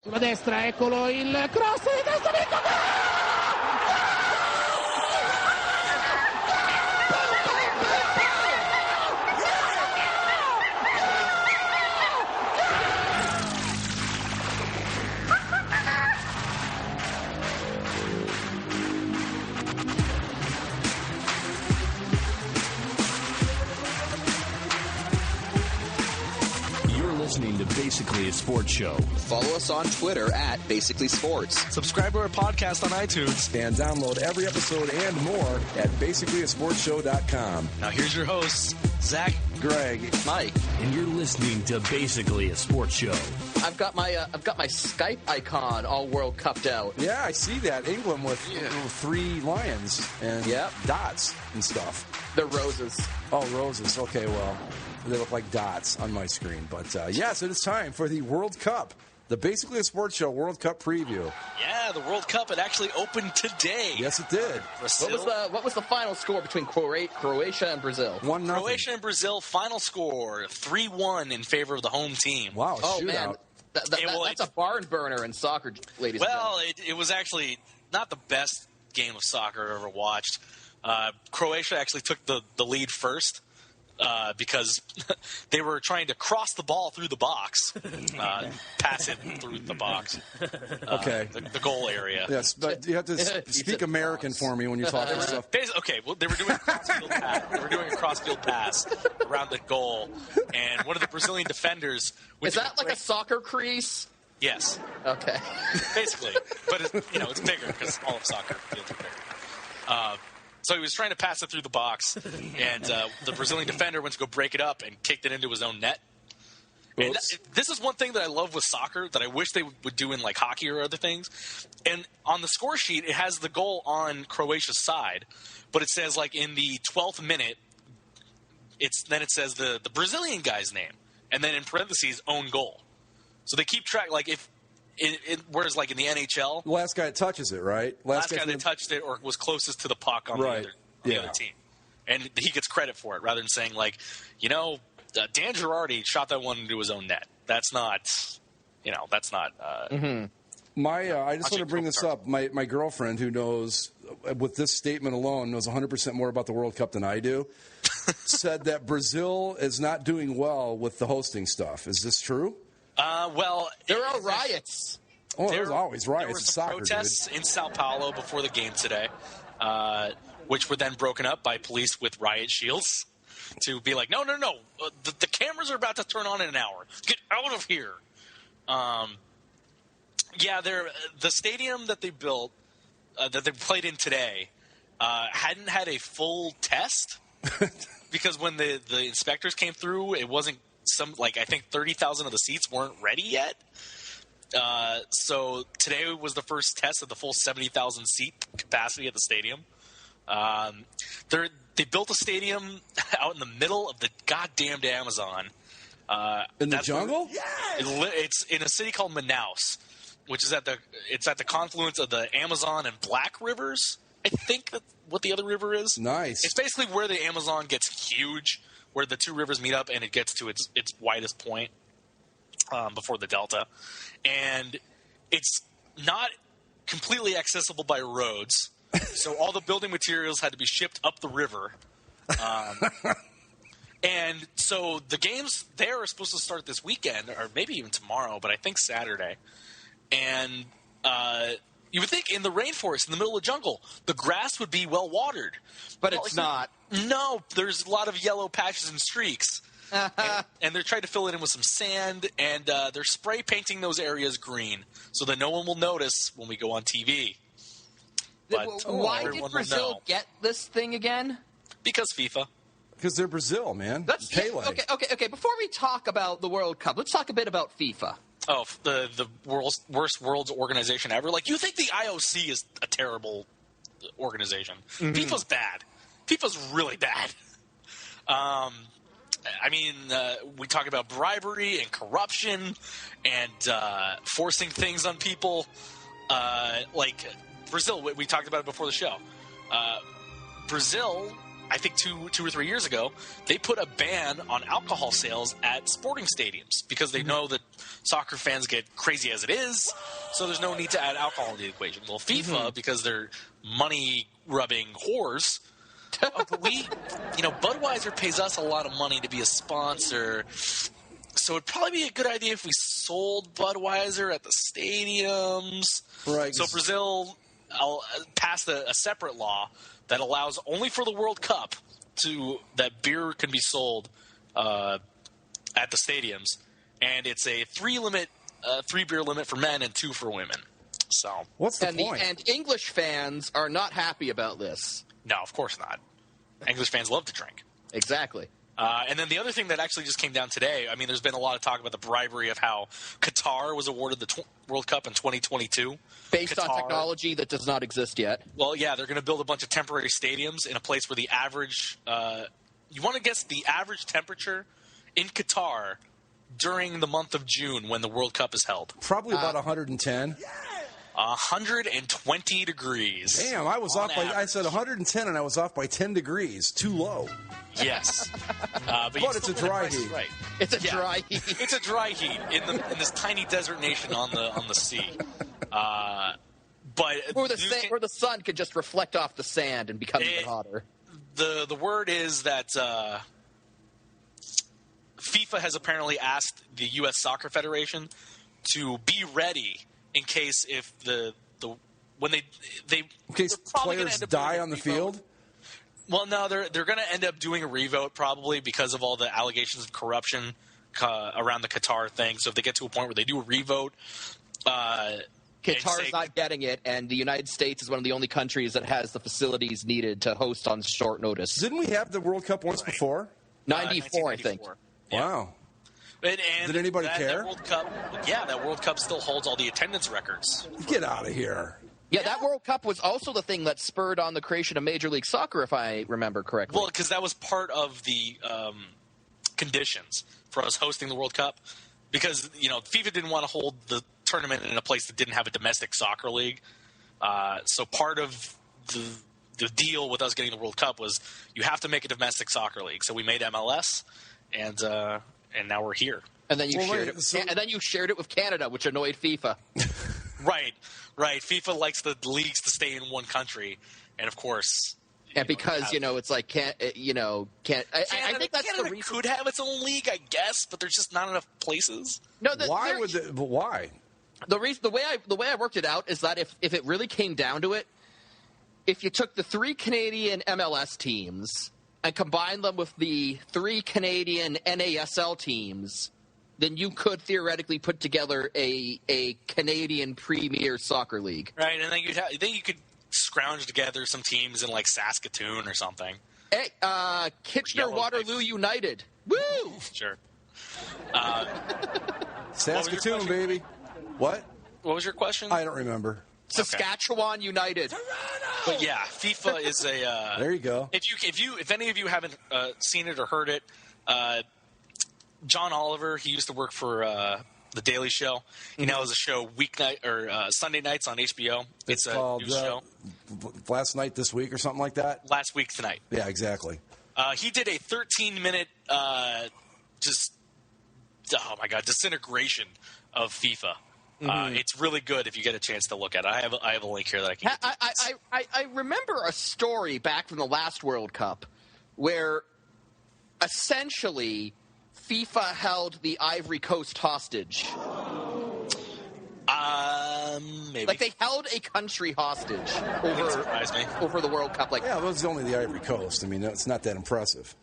Sulla destra, eccolo il cross di testa. Listening to Basically a Sports Show. Follow us on Twitter at Basically Sports. Subscribe to our podcast on iTunes. And download every episode and more at basicallyasportshow.com. Now here's your hosts, Zach, Greg, Mike. And you're listening to Basically a Sports Show. I've got my Skype icon all World Cupped out. Yeah, I see that. England with 3 lions and dots and stuff. They're roses. Oh, roses. Okay, well, they look like dots on my screen. But, yes, it is time for the World Cup, the Basically a Sports Show World Cup preview. Yeah, the World Cup, it actually opened today. Yes, it did. What was the final score between Croatia and Brazil? 1-0. Croatia and Brazil, final score 3-1 in favor of the home team. Wow, oh, shootout. Man. That's a barn burner in soccer, ladies and gentlemen. Well, it was actually not the best game of soccer I've ever watched. Croatia actually took the lead first. Because they were trying to cross the ball through the box, pass it through the box. Okay. The goal area. Yes, but you have to speak American for me when you talk this stuff. Okay, well, they were doing a cross-field pass. They were doing a cross-field pass around the goal, and one of the Brazilian defenders... Is that like a soccer crease? Yes. Okay. Basically. But, it's bigger because all of soccer fields are bigger. So he was trying to pass it through the box, and the Brazilian defender went to go break it up and kicked it into his own net. And this is one thing that I love with soccer that I wish they would do in like hockey or other things. And on the score sheet, it has the goal on Croatia's side, but it says like in the 12th minute, it says the Brazilian guy's name, and then in parentheses, own goal. So they keep track. Like if. Whereas, like in the NHL, the last guy that touches it, right? Last guy that touched it or was closest to the puck on the other team, and he gets credit for it rather than saying like, Dan Girardi shot that one into his own net. That's not, that's not. I just want to bring this up. My girlfriend, who knows with this statement alone knows 100% more about the World Cup than I do, said that Brazil is not doing well with the hosting stuff. Is this true? Well, there are riots. Oh, there's always riots. There were some protests in Sao Paulo before the game today, which were then broken up by police with riot shields to be like, no. The cameras are about to turn on in an hour. Get out of here. The stadium that they built, that they played in today, hadn't had a full test because when the inspectors came through, it wasn't. I think 30,000 of the seats weren't ready yet. So today was the first test of the full 70,000 seat capacity at the stadium. They built a stadium out in the middle of the goddamned Amazon. In the jungle? It's in a city called Manaus, which is at the confluence of the Amazon and Black rivers. I think that's what the other river is. Nice. It's basically where the Amazon gets huge, where the two rivers meet up and it gets to its widest point before the delta. And it's not completely accessible by roads, so all the building materials had to be shipped up the river. And so the games there are supposed to start this weekend, or maybe even tomorrow, but I think Saturday. And you would think in the rainforest, in the middle of the jungle, the grass would be well-watered. But it's not. No, there's a lot of yellow patches and streaks. and they're trying to fill it in with some sand, and they're spray painting those areas green so that no one will notice when we go on TV. But why did Brazil get this thing again? Because FIFA. Because they're Brazil, man. Okay. Before we talk about the World Cup, let's talk a bit about FIFA. Oh, the worst world's organization ever. Like, you think the IOC is a terrible organization. Mm-hmm. FIFA's bad. FIFA's really bad. We talk about bribery and corruption and forcing things on people. Like Brazil, we talked about it before the show. Brazil I think two or 3 years ago, they put a ban on alcohol sales at sporting stadiums because they know that soccer fans get crazy as it is, so there's no need to add alcohol to the equation. Well, FIFA, because they're money-rubbing whores, but Budweiser pays us a lot of money to be a sponsor, so it'd probably be a good idea if we sold Budweiser at the stadiums. Right. So Brazil passed a separate law that allows only for the World Cup that beer can be sold at the stadiums, and it's a 3 beer limit for men and 2 for women. So what's the point? And English fans are not happy about this. No, of course not. English fans love to drink. Exactly. And then the other thing that actually just came down today, I mean, there's been a lot of talk about the bribery of how Qatar was awarded the World Cup in 2022. Based on technology that does not exist yet. Well, yeah, they're going to build a bunch of temporary stadiums in a place where the average you want to guess the average temperature in Qatar during the month of June when the World Cup is held? Probably about 110. 120 degrees. Damn, I was off by, I said 110 and I was off by 10 degrees. Too low. Yes. But it's a dry heat. Right. It's a dry heat. It's a dry heat in this tiny desert nation on the sea. But where the sun could just reflect off the sand and become even hotter. The word is that FIFA has apparently asked the U.S. Soccer Federation to be ready in case if when they in case players die on the field. Well, no, they're going to end up doing a revote probably because of all the allegations of corruption around the Qatar thing. So if they get to a point where they do a revote, Qatar's not getting it, and the United States is one of the only countries that has the facilities needed to host on short notice. Didn't we have the World Cup once before? 94, I think. Yeah. Wow. And did anybody care? That World Cup, that World Cup still holds all the attendance records. Get out of here. Yeah, that World Cup was also the thing that spurred on the creation of Major League Soccer, if I remember correctly. Well, because that was part of the conditions for us hosting the World Cup. Because, FIFA didn't want to hold the tournament in a place that didn't have a domestic soccer league. So part of the deal with us getting the World Cup was you have to make a domestic soccer league. So we made MLS, and now we're here. And then you shared it with Canada, which annoyed FIFA. Right. FIFA likes the leagues to stay in one country, and of course, and because it's like can't. I think that's Canada the reason. Could have its own league, I guess, but there's just not enough places. No, why would? But why? The reason, the way I worked it out is that if it really came down to it, if you took the 3 Canadian MLS teams and combined them with the 3 Canadian NASL teams, then you could theoretically put together a Canadian Premier Soccer League. Right, and then you could scrounge together some teams in like Saskatoon or something. Hey, Kitchener-Waterloo United. Woo! Sure. Saskatoon, baby. What? What was your question? I don't remember. Saskatchewan United. But yeah, FIFA is a. There you go. If any of you haven't seen it or heard it, John Oliver, he used to work for The Daily Show. He now has a show weeknight or Sunday nights on HBO. It's a called news show. Last Night This Week or something like that. Last Week Tonight. Yeah, exactly. He did a 13-minute disintegration of FIFA. It's really good if you get a chance to look at it. I have a link here that I can get to. I remember a story back from the last World Cup where essentially FIFA held the Ivory Coast hostage. Maybe. Like they held a country hostage surprised me. over the World Cup. Like, yeah, it was only the Ivory Coast. I mean, it's not that impressive.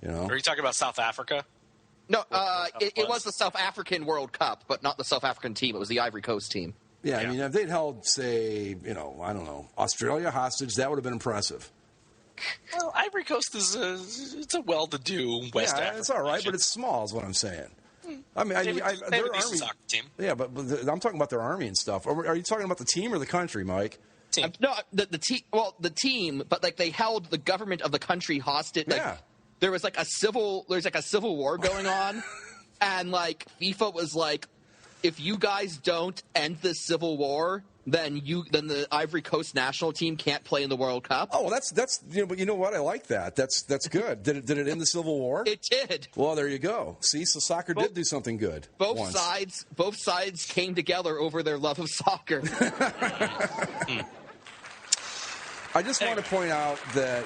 Are you talking about South Africa? No, it was the South African World Cup, but not the South African team. It was the Ivory Coast team. Yeah, I mean, if they'd held, say, I don't know, Australia hostage, that would have been impressive. Well, Ivory Coast is a well-to-do West African it's all right, nation. but it's small is what I'm saying. I mean, they have their a decent army, soccer team. Yeah, but I'm talking about their army and stuff. Are you talking about the team or the country, Mike? Team. No, the team. Well, the team, but like they held the government of the country hostage. Like, yeah. There was like a civil war going on, and like FIFA was like, if you guys don't end this civil war, then the Ivory Coast national team can't play in the World Cup. Oh, that's but you know what? I like that. That's good. Did it end the Civil War? It did. Well, there you go. See, so soccer did do something good. Both sides came together over their love of soccer. I just want to point out that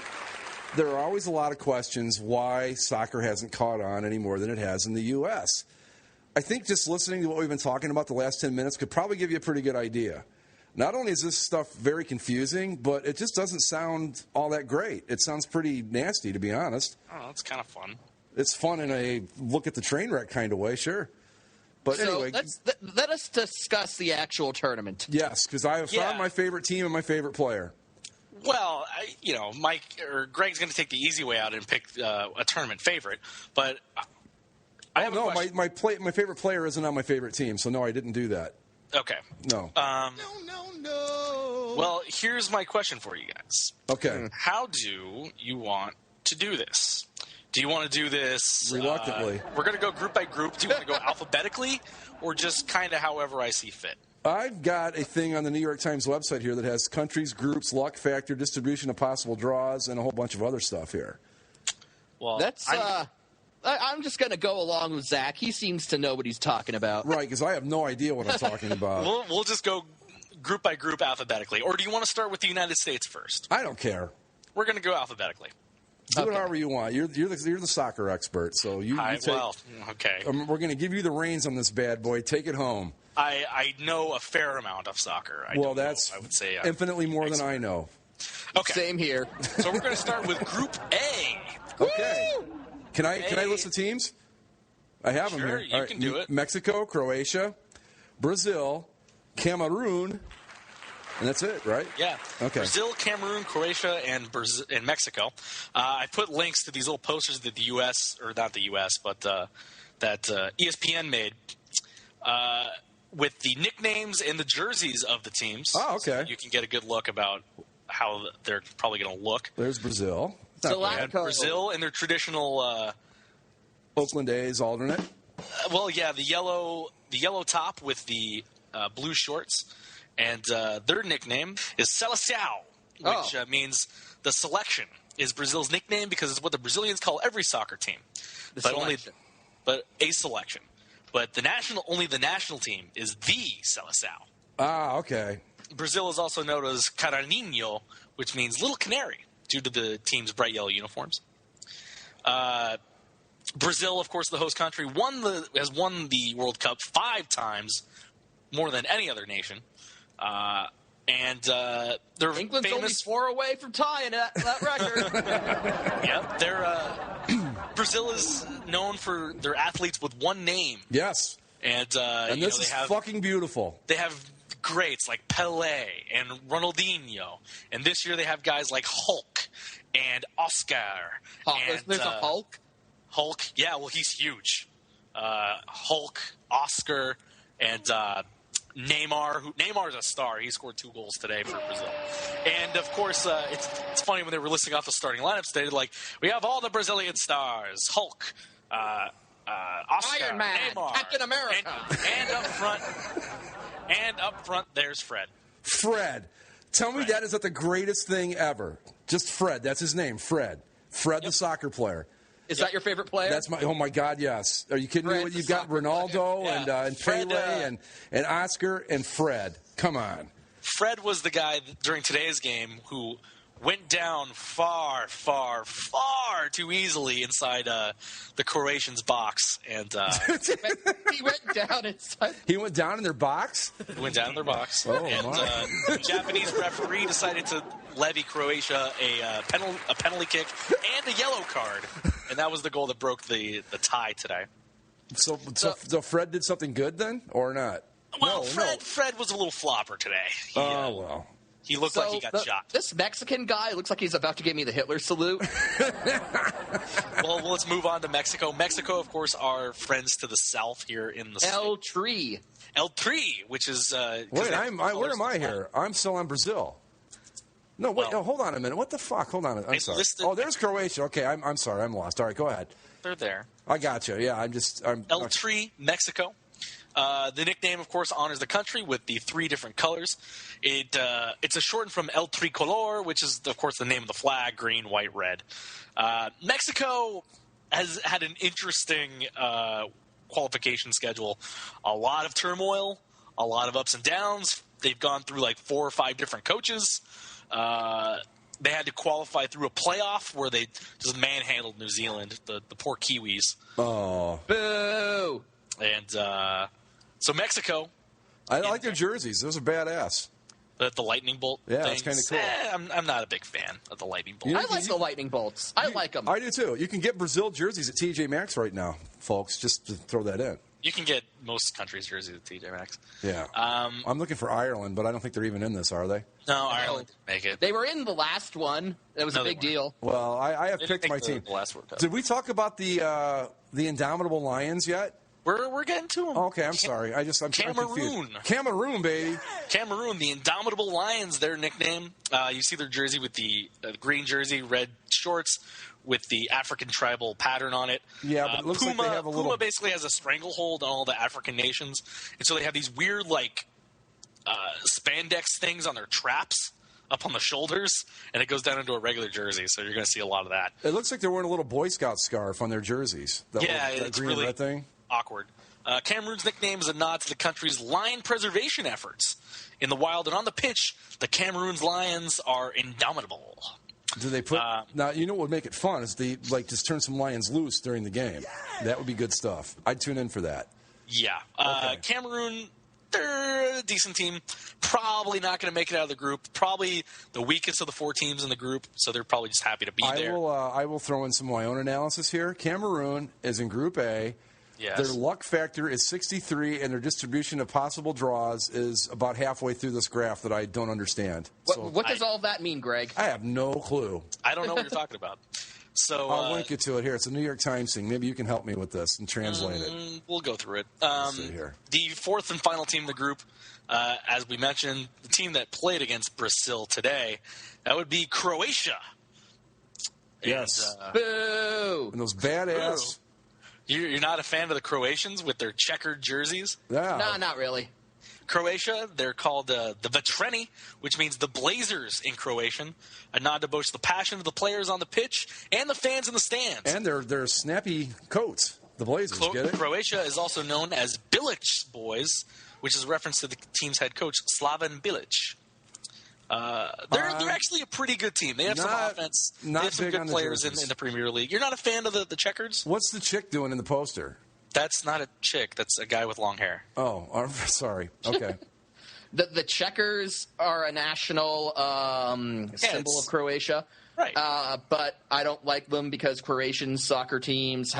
there are always a lot of questions why soccer hasn't caught on any more than it has in the U.S. I think just listening to what we've been talking about the last 10 minutes could probably give you a pretty good idea. Not only is this stuff very confusing, but it just doesn't sound all that great. It sounds pretty nasty, to be honest. Oh, it's kind of fun. It's fun in a look at the train wreck kind of way, sure. But anyway, let us discuss the actual tournament. Yes, because I have found my favorite team and my favorite player. Well, Mike or Greg's going to take the easy way out and pick a tournament favorite, but I have a question. My favorite player isn't on my favorite team, so no, I didn't do that. Okay. No. No. Well, here's my question for you guys. Okay. How do you want to do this? Do you want to do this reluctantly? We're going to go group by group. Do you want to go alphabetically or just kind of however I see fit? I've got a thing on the New York Times website here that has countries, groups, luck factor, distribution of possible draws, and a whole bunch of other stuff here. Well, that's I'm just going to go along with Zach. He seems to know what he's talking about. Right, because I have no idea what I'm talking about. We'll just go group by group alphabetically. Or do you want to start with the United States first? I don't care. We're going to go alphabetically. Do it however you want. You're the soccer expert, so you take. Well, okay. We're going to give you the reins on this bad boy. Take it home. I know a fair amount of soccer. I would say infinitely more than I know. Okay. Same here. So we're going to start with Group A. Okay. Can I list the teams? I have them here. You can do it. Mexico, Croatia, Brazil, Cameroon, and that's it, right? Yeah. Okay. Brazil, Cameroon, Croatia, and Mexico. I put links to these little posters that the U.S. or not the U.S. but that ESPN made with the nicknames and the jerseys of the teams. Oh, okay. So you can get a good look about how they're probably going to look. There's Brazil. Brazil in their traditional Oakland A's alternate. Well, yeah, the yellow top with the blue shorts, and their nickname is Seleção, which means the selection. Is Brazil's nickname because it's what the Brazilians call every soccer team, but a selection. But the national team is the Seleção. Ah, okay. Brazil is also known as Canarinho, which means little canary, due to the team's bright yellow uniforms. Brazil, of course, the host country, has won the World Cup 5 times, more than any other nation. And they're England's famous. only 4 away from tying that record. Yep, Brazil is known for their athletes with one name. Yes, and this is fucking beautiful. They have greats like Pelé and Ronaldinho, and this year they have guys like Hulk and Oscar. There's a Hulk? Hulk, yeah, well, he's huge. Hulk, Oscar, and Neymar. Neymar's a star. He scored 2 goals today for Brazil. And, of course, it's funny when they were listing off the starting lineups, they were like, we have all the Brazilian stars. Hulk, Oscar, Iron Man, Neymar, Captain America. And up front, there's Fred. Fred. Tell me that is not the greatest thing ever. Just Fred. That's his name, Fred. Fred, the soccer player. Is that your favorite player? That's oh my God, yes. Are you kidding me? You've got Ronaldo and Fred, Pele and Oscar and Fred. Come on. Fred was the guy during today's game who went down far, far, far too easily inside the Croatians' box. And he went down inside. He went down in their box? He went down in their box. Oh, and the Japanese referee decided to levy Croatia a penalty kick and a yellow card. And that was the goal that broke the tie today. So Fred did something good then, or not? Well, Fred was a little flopper today. Well. He looked like he got shot. This Mexican guy looks like he's about to give me the Hitler salute. Well, let's move on to Mexico. Mexico, of course, are friends to the south here in the El Tri, which is... Wait, where am I here? I'm still on Brazil. No, wait, hold on a minute. What the fuck? Hold on. I'm sorry. There's Croatia. Okay, I'm sorry. I'm lost. All right, go ahead. They're there. I got you. Yeah, I'm El Tri, Mexico. The nickname, of course, honors the country with the 3 different colors. It's a shortened from El Tricolor, which is, of course, the name of the flag: green, white, red. Mexico has had an interesting qualification schedule. A lot of turmoil, a lot of ups and downs. They've gone through like 4 or 5 different coaches. They had to qualify through a playoff where they just manhandled New Zealand, the poor Kiwis. Oh. Boo! And so Mexico. I like their jerseys. Those are badass. The lightning bolt Yeah, things. it's kinda cool. I'm not a big fan of the lightning bolt. I like the lightning bolts. I like them. I do too. You can get Brazil jerseys at TJ Maxx right now, folks, just to throw that in. You can get most countries' jerseys at TJ Maxx. Yeah. I'm looking for Ireland, but I don't think they're even in this, are they? No, Ireland didn't make it. They were in the last one. That was a big deal. Well, I have They didn't picked my make team. the last World Cup. Did we talk about the Indomitable Lions yet? We're getting to them. Okay, I'm sorry. I'm Cameroon. confused. Cameroon, baby. Cameroon, the Indomitable Lions, their nickname. You see their jersey with the green jersey, red shorts, with the African tribal pattern on it. Yeah, but it looks like they have a little... Puma basically has a stranglehold on all the African nations, and so they have these weird, spandex things on their traps up on the shoulders, and it goes down into a regular jersey, so you're going to see a lot of that. It looks like they're wearing a little Boy Scout scarf on their jerseys. That It's green really and red thing. awkward. Cameroon's nickname is a nod to the country's lion preservation efforts. In the wild and on the pitch, the Cameroon's lions are indomitable. Do they put now? You know what would make it fun is they just turn some lions loose during the game. That would be good stuff. I'd tune in for that. Yeah, Okay. Cameroon, they're a decent team. Probably not going to make it out of the group. Probably the weakest of the 4 teams in the group, so they're probably just happy to be there. I will throw in some of my own analysis here. Cameroon is in Group A. Yes. Their luck factor is 63, and their distribution of possible draws is about halfway through this graph that I don't understand. What does all that mean, Greg? I have no clue. I don't know what you're talking about. So I'll link you to it here. It's a New York Times thing. Maybe you can help me with this and translate it. We'll go through it. Let's see here. The 4th and final team in the group, as we mentioned, the team that played against Brazil today, that would be Croatia. Yes. Boo! And those badass. You're not a fan of the Croatians with their checkered jerseys? Yeah. No, not really. Croatia, they're called the Vetreni, which means the Blazers in Croatian, a nod to both the passion of the players on the pitch and the fans in the stands. And their snappy coats, the Blazers, get it? Croatia is also known as Bilic boys, which is a reference to the team's head coach, Slaven Bilic. They're actually a pretty good team. They have some offense. They have some good players in the Premier League. You're not a fan of the checkers? What's the chick doing in the poster? That's not a chick. That's a guy with long hair. Oh, sorry. Okay. The checkers are a national symbol of Croatia. Right. But I don't like them because Croatian soccer fans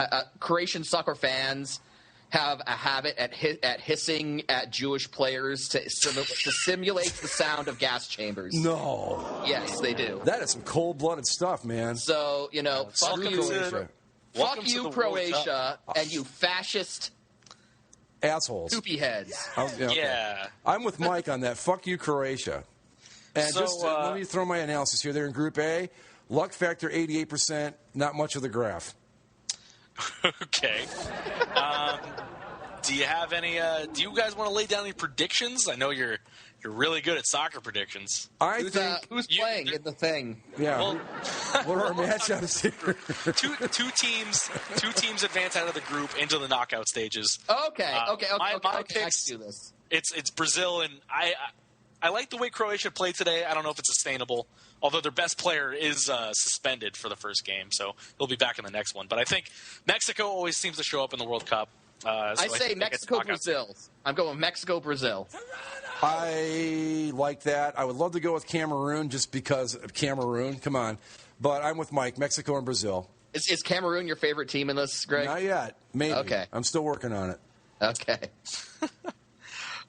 have a habit at hissing at Jewish players to simulate the sound of gas chambers. No. Yes, they do. That is some cold-blooded stuff, man. So, fuck you, Croatia, and you fascist assholes. poopy heads. Yeah. I'm with Mike on that. Fuck you, Croatia. And So, let me throw my analysis here. They're in Group A. Luck factor 88%. Not much of the graph. Okay. Do you have any? Do you guys want to lay down any predictions? I know you're really good at soccer predictions. I think. Who's playing in the thing? Yeah. Well, what are our matchups here? two teams advance out of the group into the knockout stages. Okay. My I picks, can do this. It's Brazil, and I like the way Croatia played today. I don't know if it's sustainable, although their best player is suspended for the first game, so he'll be back in the next one. But I think Mexico always seems to show up in the World Cup. I say Mexico, Brazil. I'm going Mexico, Brazil. I like that. I would love to go with Cameroon just because of Cameroon. Come on. But I'm with Mike, Mexico and Brazil. Is Cameroon your favorite team in this, Greg? Not yet. Maybe. Okay. I'm still working on it. Okay.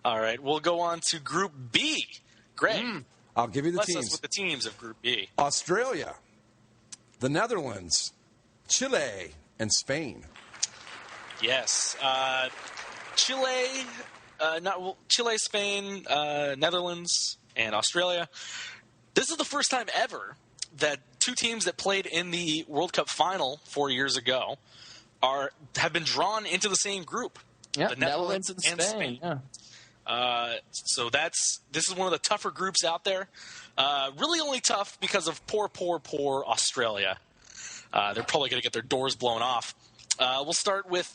All right, we'll go on to Group B. Greg, I'll give you the bless teams. us with the teams of Group B. Australia, the Netherlands, Chile, and Spain. Yes. Chile, Spain, Netherlands, and Australia. This is the first time ever that 2 teams that played in the World Cup final 4 years ago have been drawn into the same group. Yeah, the Netherlands and Spain. Yeah. So this is one of the tougher groups out there. Really only tough because of poor Australia. They're probably going to get their doors blown off. We'll start with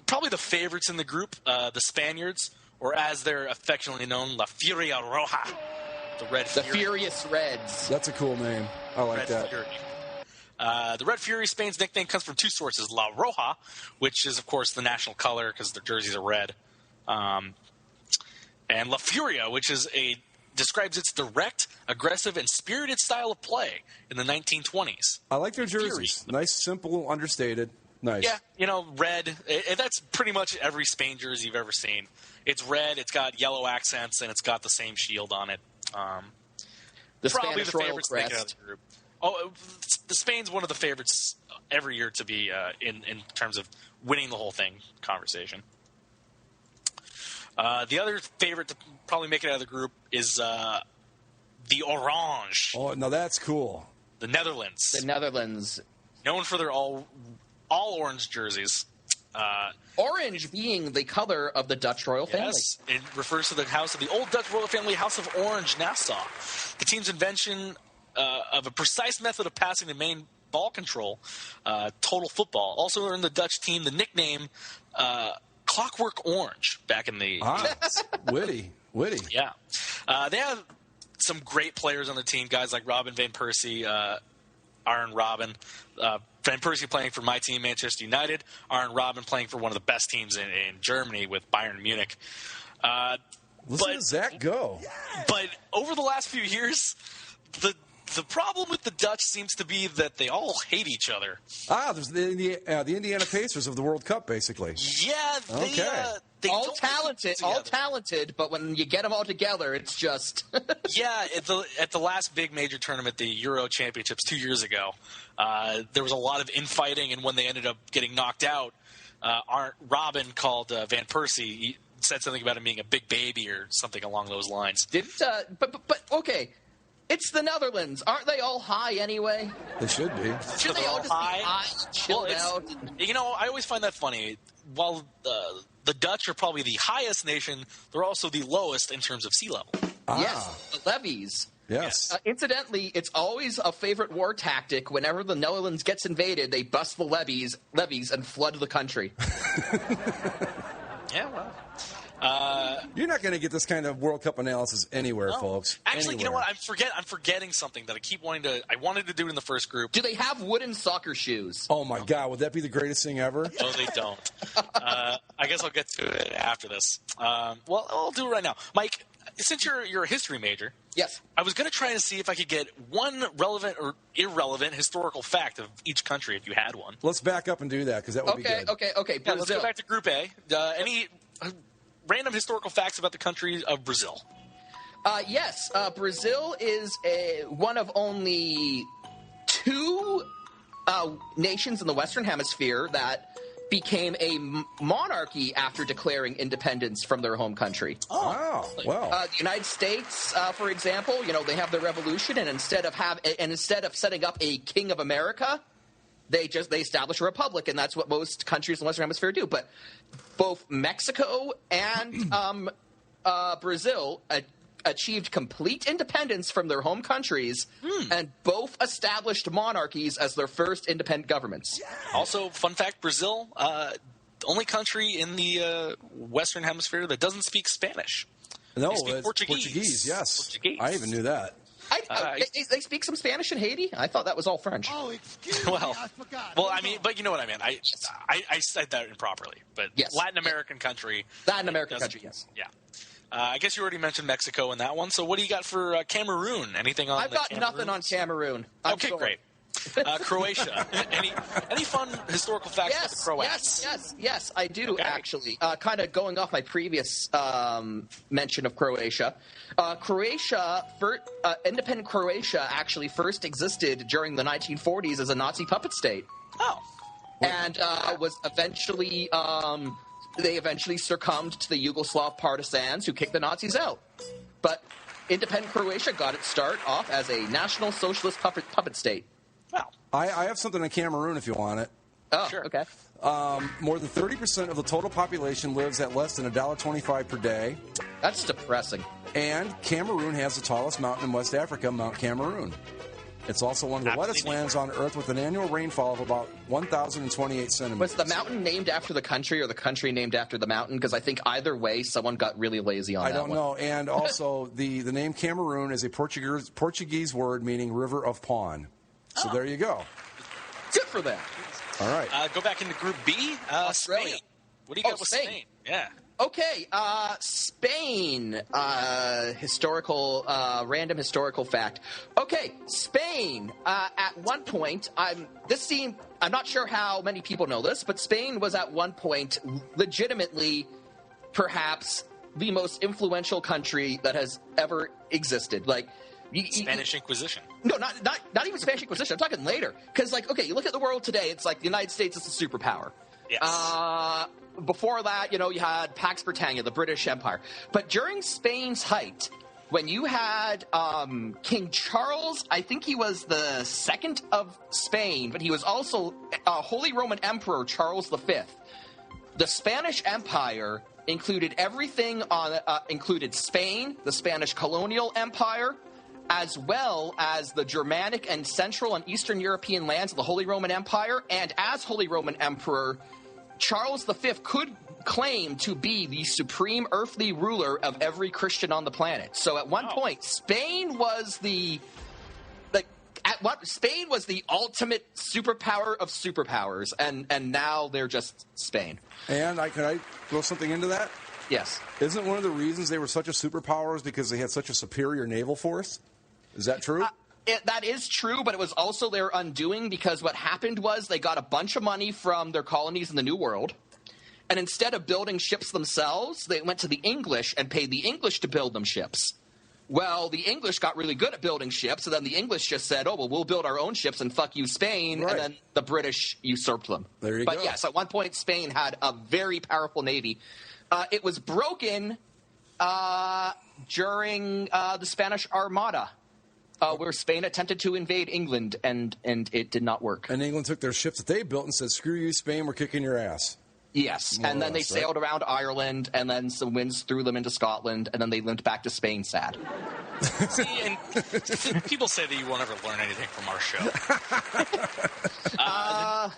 probably the favorites in the group, the Spaniards, or as they're affectionately known, La Furia Roja, the Red Fury. The Furious Reds. That's a cool name. I like Red that. Fury. The Red Fury, Spain's nickname, comes from two sources. La Roja, which is, of course, the national color because their jerseys are red. And La Furia, which describes its direct, aggressive, and spirited style of play in the 1920s. I like their jerseys. Fury. Nice, simple, understated. Nice. Yeah, red. That's pretty much every Spain jersey you've ever seen. It's red, it's got yellow accents, and it's got the same shield on it. The probably Spanish the Royal favorites to make it out of Crest. the group. Oh, the Spain's one of the favorites every year to be in terms of winning the whole thing conversation. The other favorite to probably make it out of the group is the Orange. Oh, now that's cool. The Netherlands. The Netherlands. Known for their all orange jerseys. Orange being the color of the Dutch royal family. Yes, it refers to the house of the old Dutch royal family, House of Orange, Nassau. The team's invention of a precise method of passing the main ball control, total football, also earned the Dutch team the nickname Clockwork Orange back in the Witty. Yeah. They have some great players on the team, guys like Robin Van Persie, Aaron Robin. Van Persie playing for my team, Manchester United. Aaron Robin playing for one of the best teams in Germany with Bayern Munich. Listen to Zach go. But over the last few years, the problem with the Dutch seems to be that they all hate each other. There's the Indiana Pacers of the World Cup, basically. Yeah, they all don't talented, but when you get them all together, it's just Yeah, at the last big major tournament, the Euro Championships 2 years ago, there was a lot of infighting, and when they ended up getting knocked out, Robin called Van Persie. He said something about him being a big baby or something along those lines. but okay. It's the Netherlands. Aren't they all high anyway? They should be. Should they all just be high, chilled out? I always find that funny. While the Dutch are probably the highest nation, they're also the lowest in terms of sea level. Yes, the levees. Yes. Incidentally, it's always a favorite war tactic. Whenever the Netherlands gets invaded, they bust the levees and flood the country. Yeah, well. You're not going to get this kind of World Cup analysis anywhere, folks. Actually, Anywhere. you know what? I'm forgetting something that I wanted to do in the first group. Do they have wooden soccer shoes? Oh, my God. Would that be the greatest thing ever? No, they don't. I guess I'll get to it after this. Well, I'll do it right now. Mike, since you're a history major, Yes. I was going to try and see if I could get one relevant or irrelevant historical fact of each country if you had one. Let's back up and do that, because that would be good. Okay. Yeah, let's go back to Group A. Any random historical facts about the country of Brazil? Yes. Brazil is one of only two nations in the Western Hemisphere that became a monarchy after declaring independence from their home country. Oh, wow. The United States, for example, they have their revolution, and instead of setting up a king of America, they establish a republic, and that's what most countries in the Western Hemisphere do. But both Mexico and Brazil achieved complete independence from their home countries, and both established monarchies as their first independent governments. Also, fun fact, Brazil, the only country in the Western Hemisphere that doesn't speak Spanish. No, they speak it's Portuguese. Yes. Portuguese. I even knew that. They speak some Spanish in Haiti? I thought that was all French. Oh, excuse Well, me, I forgot. well, I mean, but you know what I mean. I said that improperly, but Yes. Latin American country. Latin American doesn't- country, yes. Yeah. I guess you already mentioned Mexico in that one. So what do you got for Cameroon? Anything on? I've got nothing on Cameroon. Okay, great. Croatia. Any fun historical facts about the Croats? Yes, I do, Okay. actually. Kind of going off my previous mention of Croatia. Independent Croatia actually first existed during the 1940s as a Nazi puppet state. Oh. And was eventually... they eventually succumbed to the Yugoslav partisans who kicked the Nazis out. But independent Croatia got its start off as a National Socialist puppet state. Well. I have something on Cameroon if you want it. Oh, Sure. okay. More than 30% of the total population lives at less than $1.25 per day. That's depressing. And Cameroon has the tallest mountain in West Africa, Mount Cameroon. It's also one of the wettest lands on Earth with an annual rainfall of about 1,028 centimeters. Was the mountain named after the country or the country named after the mountain? Because I think either way, someone got really lazy on that one. I don't know. And also, the name Cameroon is a Portuguese word meaning river of pawn. So there you go. Good for them. All right. Go back into Group B. Australia. Spain. What do you got with Spain? Yeah. Okay, Spain. Random historical fact. Okay, Spain. At one point, I'm not sure how many people know this, but Spain was at one point legitimately, perhaps, the most influential country that has ever existed. Like. Spanish Inquisition. No, not even Spanish Inquisition. I'm talking later. Because, you look at the world today, it's like the United States is a superpower. Yes. Before that, you had Pax Britannia, the British Empire. But during Spain's height, when you had King Charles, I think he was the second of Spain, but he was also Holy Roman Emperor Charles V. The Spanish Empire included everything included Spain, the Spanish colonial empire, as well as the Germanic and Central and Eastern European lands of the Holy Roman Empire. And as Holy Roman Emperor, Charles V could claim to be the supreme earthly ruler of every Christian on the planet. So at one point, Spain was the ultimate superpower of superpowers, and now they're just Spain. And can I throw something into that? Yes. Isn't one of the reasons they were such a superpower is because they had such a superior naval force? Is that true? That is true, but it was also their undoing because what happened was they got a bunch of money from their colonies in the New World, and instead of building ships themselves, they went to the English and paid the English to build them ships. Well, the English got really good at building ships, and then the English just said, oh, well, we'll build our own ships and fuck you, Spain, right. And then the British usurped them. There you go. But yes, at one point, Spain had a very powerful navy. It was broken during the Spanish Armada, where Spain attempted to invade England, and it did not work. And England took their ships that they built and said, screw you, Spain, we're kicking your ass. Yes, and then they sailed around Ireland, and then some winds threw them into Scotland, and then they limped back to Spain sad. See, and people say that you won't ever learn anything from our show.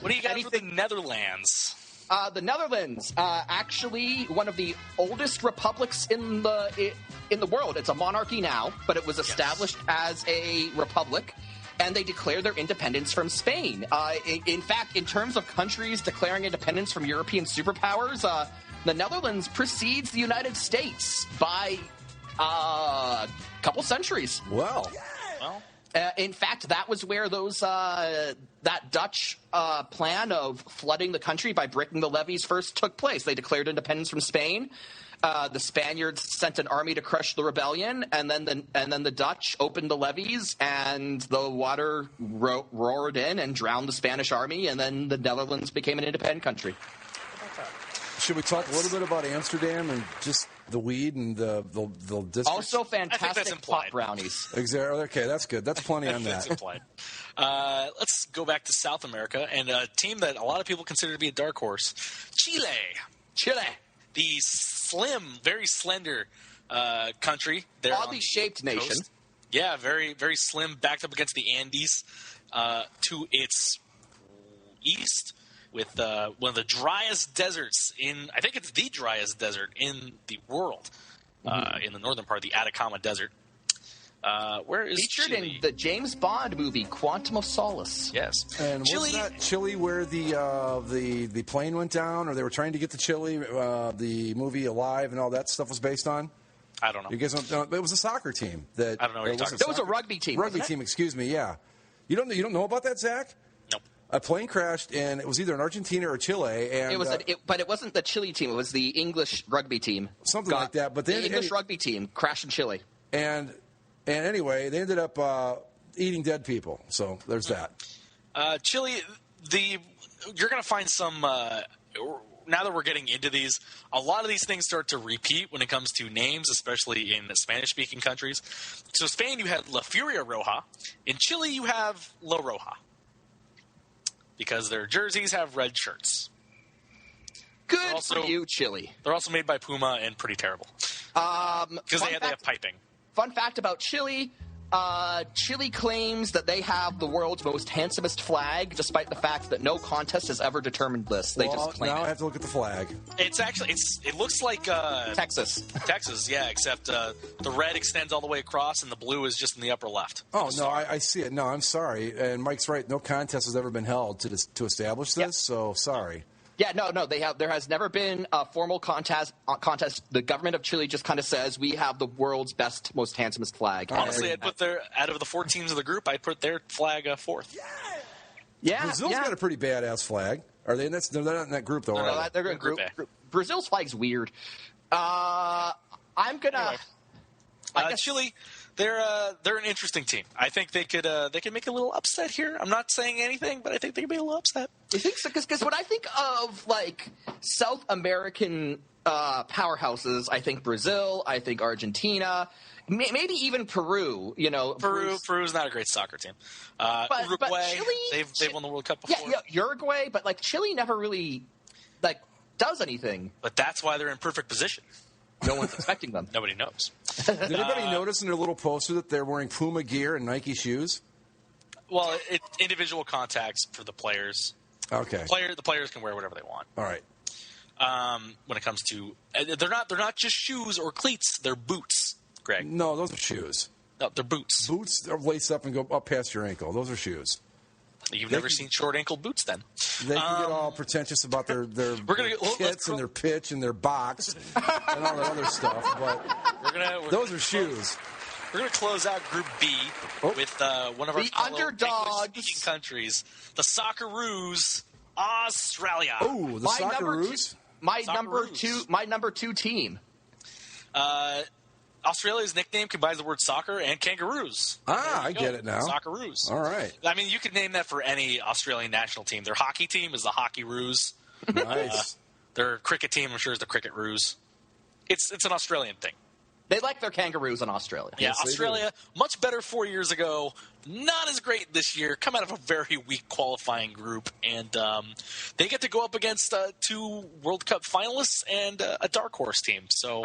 What do you got for the Netherlands? The Netherlands, actually one of the oldest republics in the world. It's a monarchy now, but it was established as a republic, and they declared their independence from Spain. In fact, in terms of countries declaring independence from European superpowers, the Netherlands precedes the United States by a couple centuries. Well. In fact, that was where that Dutch plan of flooding the country by breaking the levees first took place. They declared independence from Spain. The Spaniards sent an army to crush the rebellion, and then the Dutch opened the levees, and the water roared in and drowned the Spanish army, and then the Netherlands became an independent country. Should we talk a little bit about Amsterdam and just the weed and the district? Also fantastic pot brownies. Exactly. Okay, that's good. That's plenty on that. That's implied. Let's go back to South America and a team that a lot of people consider to be a dark horse, Chile. The slim, very slender country. Oddly shaped nation. Coast. Yeah, very, very slim, backed up against the Andes to its east with one of the driest deserts I think it's the driest desert in the world, in the northern part of the Atacama Desert. Where is Featured Chile? in the James Bond movie Quantum of Solace. Yes. And Chile, wasn't that Chile where the plane went down, or they were trying to get to Chile, the movie Alive and all that stuff was based on? I don't know. You guys don't know? It was a soccer team. I don't know what you're talking about. It was a rugby team. Rugby team, excuse me, yeah. You don't know about that, Zach? Nope. A plane crashed, and it was either in Argentina or Chile. And It was, but it wasn't the Chile team. It was the English rugby team. Something like that. But the English rugby team crashed in Chile. And anyway, they ended up eating dead people. So there's that. Chile, you're going to find some. Now that we're getting into these, a lot of these things start to repeat when it comes to names, especially in the Spanish-speaking countries. So Spain, you had La Furia Roja. In Chile, you have La Roja. because their jerseys have red shirts. Good for you, Chile. They're also made by Puma and pretty terrible. Because they have piping. Fun fact about Chile. Chile claims that they have the world's most handsomest flag, despite the fact that no contest has ever determined this. They just claim now it. I have to look at the flag. It's actually it looks like Texas. Texas, yeah, except the red extends all the way across and the blue is just in the upper left. Oh no, I see it. No, I'm sorry, and Mike's right. No contest has ever been held to establish this. Yep. So sorry. Yeah, no. There has never been a formal contest. The government of Chile just kind of says we have the world's best, most handsomest flag. Honestly, I'd put out of the 4 teams of the group, I'd put their flag fourth. Yeah. Brazil's got a pretty badass flag. Are they? They're not in that group though. No, they're in group A. Brazil's flag's weird. I'm gonna. Anyway. I guess Chile. They're an interesting team. I think they could make a little upset here. I'm not saying anything, but I think they could make a little upset. You think so? Because when I think of like South American powerhouses, I think Brazil, I think Argentina, maybe even Peru. Peru's not a great soccer team. Uruguay, but Chile, they've won the World Cup before. Yeah, Uruguay, but like Chile never really does anything. But that's why they're in perfect position. No one's expecting them. Nobody knows. Did anybody notice in their little poster that they're wearing Puma gear and Nike shoes? Well, it's individual contacts for the players. Okay. The players can wear whatever they want. All right. When it comes to they're not just shoes or cleats, they're boots, Greg. No, those are shoes. No, they're boots. Boots are laced up and go up past your ankle. Those are shoes. You've never seen short ankle boots then. They can get all pretentious about their kits and their pitch and their box and all that other stuff, but those are shoes. We're going to close out Group B with one of our English-speaking countries, the Socceroos, Australia. Oh, the Socceroos? My number two team. Australia's nickname combines the word soccer and kangaroos. I get it now. Socceroos. All right. I mean, you could name that for any Australian national team. Their hockey team is the Hockey-roos. Nice. Their cricket team, I'm sure, is the Cricket-roos. It's an Australian thing. They like their kangaroos in Australia. Yeah, yes, Australia, much better 4 years ago. Not as great this year. Come out of a very weak qualifying group. And they get to go up against 2 World Cup finalists and a dark horse team. So,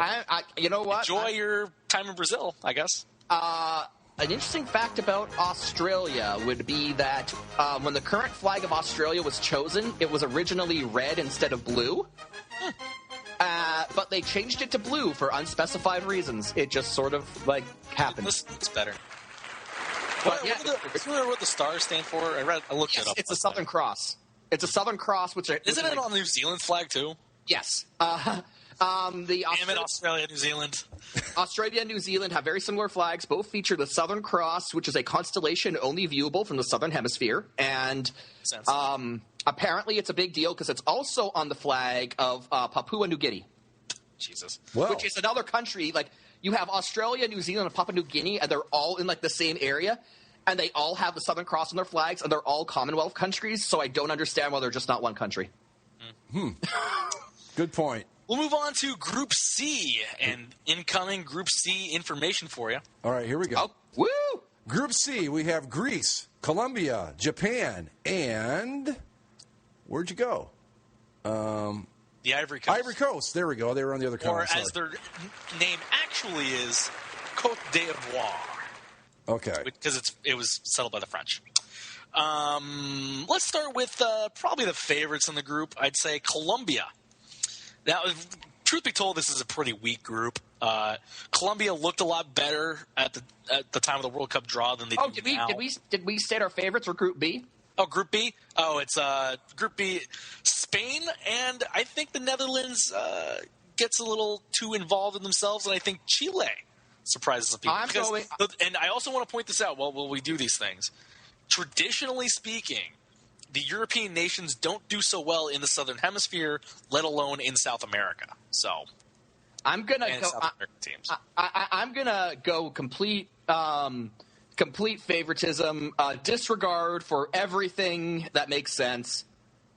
you know what? Enjoy your time in Brazil, I guess. An interesting fact about Australia would be that when the current flag of Australia was chosen, it was originally red instead of blue. But they changed it to blue for unspecified reasons. It just sort of happened. This is better. What the stars stand for? I looked it up. It's a Southern Cross. It's a Southern Cross, isn't it on the New Zealand flag too? Yes. Australia, New Zealand. Australia and New Zealand have very similar flags. Both feature the Southern Cross, which is a constellation only viewable from the Southern Hemisphere. And apparently it's a big deal because it's also on the flag of Papua New Guinea. Jesus. Wow. Which is another country. You have Australia, New Zealand, and Papua New Guinea, and they're all in the same area. And they all have the Southern Cross on their flags, and they're all Commonwealth countries. So I don't understand why they're just not one country. Good point. We'll move on to Group C and incoming Group C information for you. All right, here we go. Oh, woo! Group C, we have Greece, Colombia, Japan, and where'd you go? The Ivory Coast. Ivory Coast. There we go. They were on the other Or column. as their name actually is, Côte d'Ivoire. Okay. Because it was settled by the French. Let's start with probably the favorites in the group. I'd say Colombia. Now, truth be told, this is a pretty weak group. Colombia looked a lot better at the time of the World Cup draw than they do now. Did we state our favorites for Group B? Oh, Group B? Oh, it's Group B, Spain, and I think the Netherlands gets a little too involved in themselves, and I think Chile surprises some people. And I also want to point this out while we do these things. Traditionally speaking, the European nations don't do so well in the Southern Hemisphere, let alone in South America. So, I'm gonna go. South American teams. I'm gonna go complete favoritism, disregard for everything that makes sense.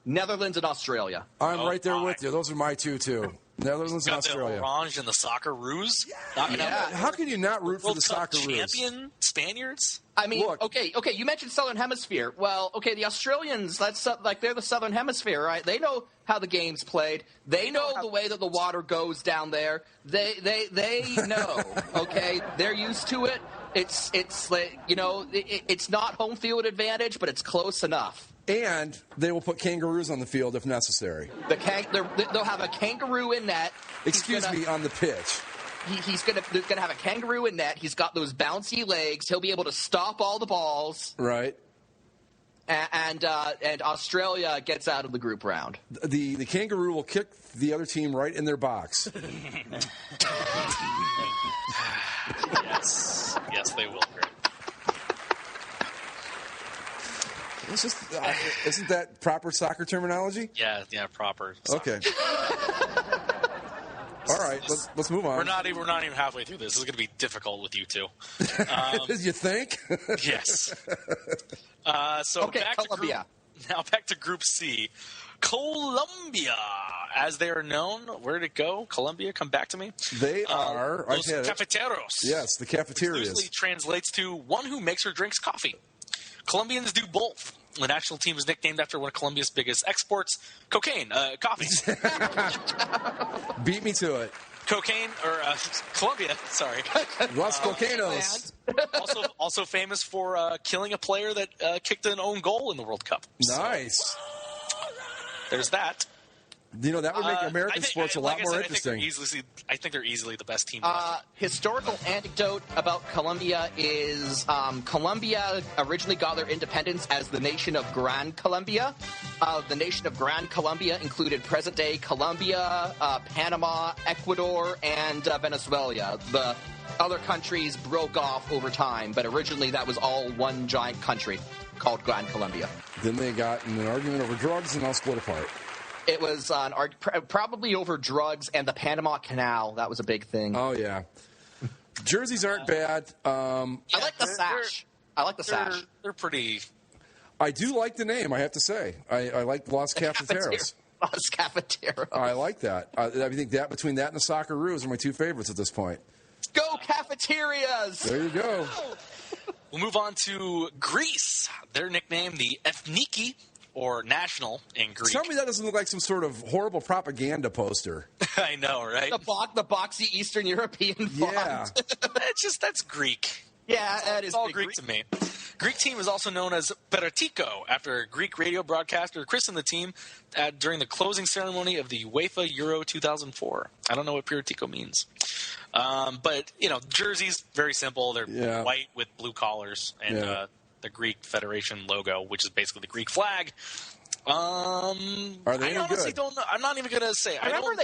Netherlands and Australia. I'm right there with you. Those are my two too. Netherlands and Got the Australia. orange and the Socceroos. How can you not root for the Socceroos? Champion Spaniards. I mean, Look. okay. You mentioned Southern Hemisphere. Well, okay, the Australians, they're the Southern Hemisphere, right? They know how the game's played. They know the way that the water goes down there. They know. Okay, they're used to it. It's like, it's not home field advantage, but it's close enough. And they will put kangaroos on the field if necessary. They'll have a kangaroo in net. Excuse me, on the pitch. He's gonna have a kangaroo in net. He's got those bouncy legs. He'll be able to stop all the balls. Right. And Australia gets out of the group round. The kangaroo will kick the other team right in their box. Yes, they will. Greg. It's just isn't that proper soccer terminology? Yeah, proper. Okay. All right, let's move on. We're not even halfway through this. This is going to be difficult with you two. You think? Yes. So okay, back to Group C. Colombia, as they are known. Where did it go? Colombia, come back to me. They are Los Cafeteros. Yes, the cafeterias. Which loosely translates to one who makes or drinks coffee. Colombians do both. The national team is nicknamed after one of Colombia's biggest exports, cocaine, coffee. Beat me to it. Cocaine, or Colombia, sorry. Los Cocanos. Also famous for killing a player that kicked an own goal in the World Cup. Nice. So, there's that. That would make American sports a lot more interesting. I think they're easily the best team. Historical anecdote about Colombia is Colombia originally got their independence as the nation of Gran Colombia. The nation of Gran Colombia included present-day Colombia, Panama, Ecuador, and Venezuela. The other countries broke off over time, but originally that was all one giant country called Gran Colombia. Then they got in an argument over drugs and all split apart. It was probably over drugs and the Panama Canal. That was a big thing. Oh, yeah. Jerseys aren't bad. I like the sash. They're pretty... I do like the name, I have to say. I like Los Cafeteros. Los Cafeteros. I like that. I think that between that and the Socceroos are my two favorites at this point. Go Cafeterias! There you go. We'll move on to Greece. Their nickname, the Ethniki, or national in Greek. Tell me that doesn't look like some sort of horrible propaganda poster. I know, right? The boxy Eastern European font. Yeah. That's Greek. Yeah, that is all Greek to me. Greek team is also known as Peratiko, after a Greek radio broadcaster christened the team during the closing ceremony of the UEFA Euro 2004. I don't know what Peratiko means. But, jerseys, very simple. They're white with blue collars and the Greek Federation logo, which is basically the Greek flag. Are they I honestly don't know. I'm not even going to say. I remember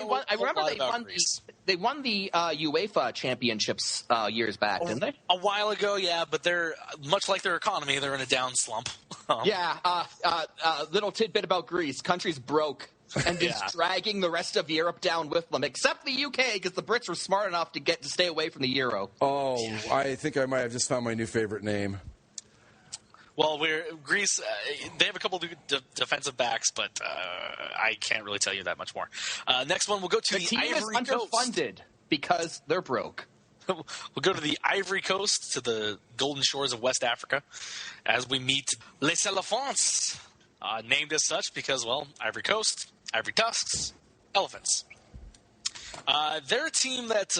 they won the UEFA championships years back, didn't they? A while ago, yeah, but they're much like their economy. They're in a down slump. Little tidbit about Greece. Country's broke and just dragging the rest of Europe down with them, except the UK, because the Brits were smart enough to stay away from the Euro. Oh, I think I might have just found my new favorite name. Well, Greece. They have a couple of defensive backs, but I can't really tell you that much more. Next one, we'll go to the team Ivory is underfunded because they're broke. We'll go to the Ivory Coast, to the golden shores of West Africa, as we meet Les Elephants, named as such because, Ivory Coast, ivory tusks, elephants. They're a team that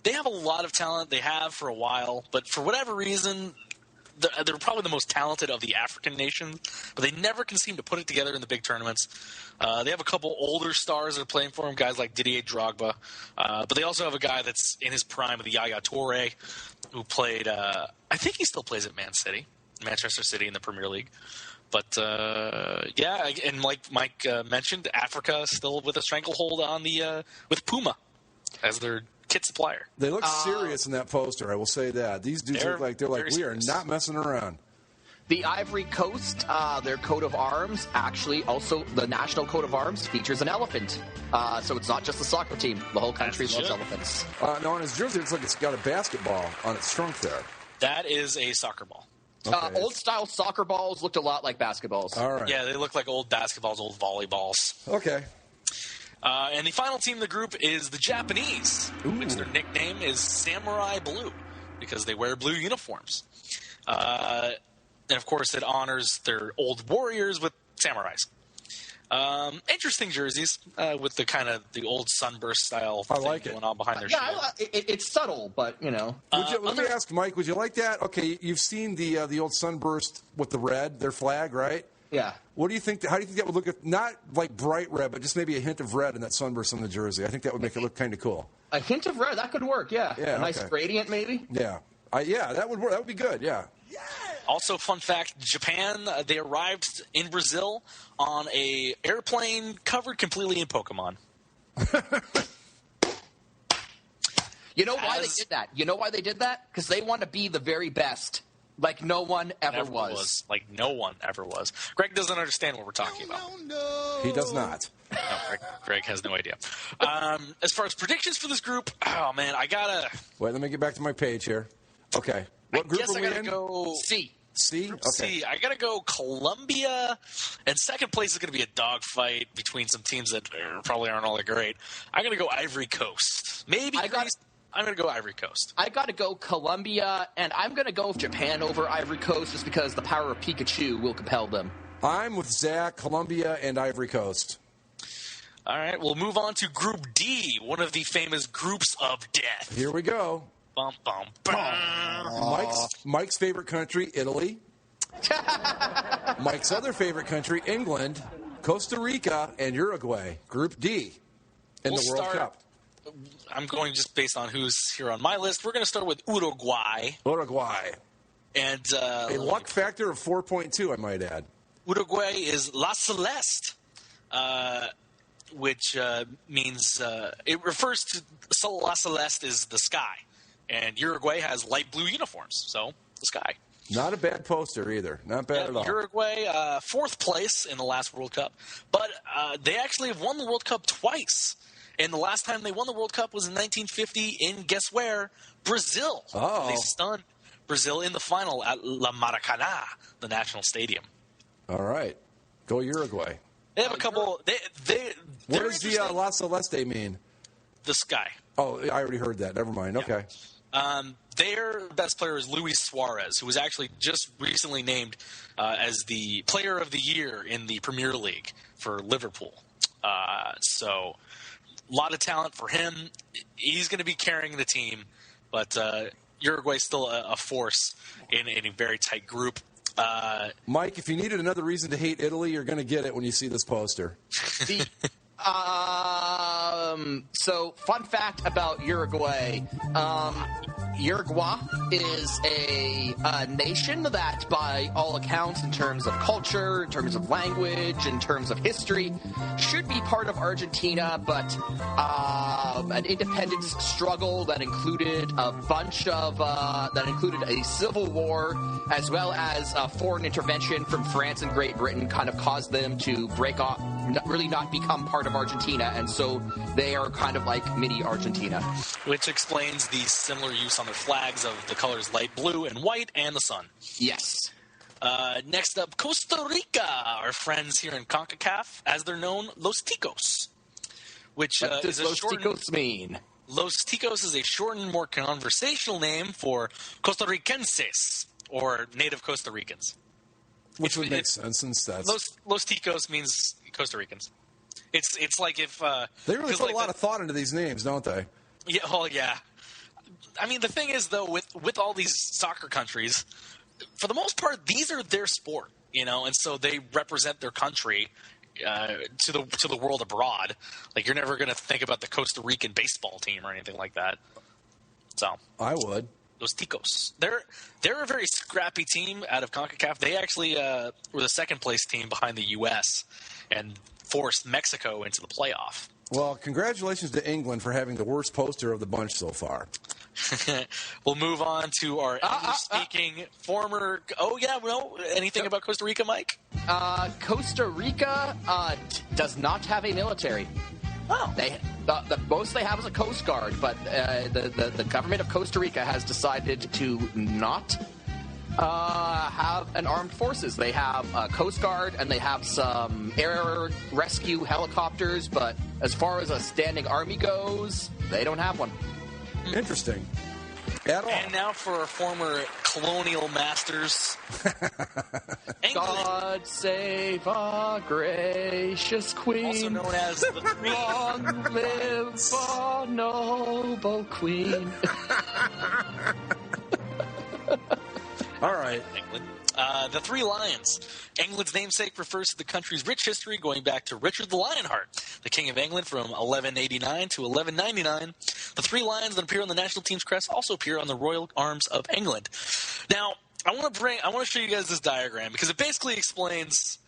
they have a lot of talent. They have for a while, but for whatever reason, they're probably the most talented of the African nations, but they never can seem to put it together in the big tournaments. They have a couple older stars that are playing for them, guys like Didier Drogba, but they also have a guy that's in his prime with Yaya Toure, who played, I think he still plays at Manchester City in the Premier League. But, and like Mike mentioned, Africa still with a stranglehold on with Puma as their kit supplier. They look serious in that poster, I will say that. These dudes look like we are not messing around. The Ivory Coast, their coat of arms, actually also the national coat of arms features an elephant. So it's not just the soccer team. The whole country loves elephants. No, on his jersey, it looks like it's got a basketball on its trunk there. That is a soccer ball. Okay. Old-style soccer balls looked a lot like basketballs. All right. Yeah, they look like old basketballs, old volleyballs. Okay. And the final team in the group is the Japanese, which their nickname is Samurai Blue because they wear blue uniforms. And, of course, it honors their old warriors with samurais. Interesting jerseys with the kind of the old sunburst style thing going on behind their shield. It's subtle, but, you know. Let me ask Mike, would you like that? Okay, you've seen the old sunburst with the red, their flag, right? Yeah. What do you think? How do you think that would look? Not like bright red, but just maybe a hint of red in that sunburst on the jersey. I think that would make it look kind of cool. A hint of red, that could work, yeah. A nice gradient, maybe? Yeah. That would work. That would be good, yeah. Also, fun fact, Japan, they arrived in Brazil on a airplane covered completely in Pokemon. You know why they did that? You know why they did that? Because they want to be the very best. Like no one ever was. Like no one ever was. Greg doesn't understand what we're talking about. No. He does not. No, Greg has no idea. As far as predictions for this group, oh, man, I got to... Wait, let me get back to my page here. Okay. What group are we in? Go C. C? Group Okay. C. I got to go Colombia. And second place is going to be a dogfight between some teams that probably aren't all that great. I'm going to go Ivory Coast. Maybe Greece. I'm going to go Ivory Coast. I got to go Colombia, and I'm going to go with Japan over Ivory Coast just because the power of Pikachu will compel them. I'm with Zach, Colombia, and Ivory Coast. All right, we'll move on to Group D, one of the famous groups of death. Here we go. Bum, bum, bum. Mike's favorite country, Italy. Mike's other favorite country, England, Costa Rica, and Uruguay. Group D in the World Cup. I'm going just based on who's here on my list. We're going to start with Uruguay. And a luck factor of 4.2, I might add. Uruguay is La Celeste, which means it refers to La Celeste is the sky. And Uruguay has light blue uniforms, so the sky. Not a bad poster either. Not bad at all. Uruguay, fourth place in the last World Cup. But they actually have won the World Cup twice. And the last time they won the World Cup was in 1950 in, guess where? Brazil. Oh. They stunned Brazil in the final at La Maracanã, the national stadium. All right. Go Uruguay. They have a couple. What does the La Celeste mean? The sky. Oh, I already heard that. Never mind. Okay. Their best player is Luis Suarez, who was actually just recently named as the Player of the Year in the Premier League for Liverpool. So a lot of talent for him. He's going to be carrying the team, but Uruguay's still a force in a very tight group. Mike, if you needed another reason to hate Italy, you're going to get it when you see this poster. So, fun fact about Uruguay. Uruguay is a nation that, by all accounts, in terms of culture, in terms of language, in terms of history, should be part of Argentina, but an independence struggle that included a bunch of that included a civil war as well as foreign intervention from France and Great Britain kind of caused them to break off, really not become part of Argentina, and so they are kind of like mini Argentina. Which explains the similar use on their flags of the colors light blue and white and the sun. Yes. Next up, Costa Rica, our friends here in CONCACAF, as they're known, Los Ticos. What does Los Ticos mean? Los Ticos is a shortened, more conversational name for Costa Ricenses, or native Costa Ricans. Which would make sense since that's... Los Ticos means Costa Ricans. It's like if... they really put a lot of thought into these names, don't they? Yeah, well, yeah. I mean, the thing is, though, with all these soccer countries, for the most part, these are their sport, you know, and so they represent their country to the world abroad. Like, you're never going to think about the Costa Rican baseball team or anything like that. So I would. Los Ticos. They're a very scrappy team out of CONCACAF. They actually were the second-place team behind the U.S. and forced Mexico into the playoff. Well, congratulations to England for having the worst poster of the bunch so far. We'll move on to our English-speaking former... Oh, yeah, well, anything about Costa Rica, Mike? Costa Rica does not have a military. Oh. The most they have is a Coast Guard, but the government of Costa Rica has decided to not have an armed forces. They have a Coast Guard, and they have some air rescue helicopters, but as far as a standing army goes, they don't have one. Interesting. At all. And now for our former colonial masters. God save our gracious queen. Also known as the Three. Long live our noble queen. All right. England. The Three Lions. England's namesake refers to the country's rich history going back to Richard the Lionheart, the King of England from 1189 to 1199. The Three Lions that appear on the national team's crest also appear on the Royal Arms of England. Now, I want to show you guys this diagram because it basically explains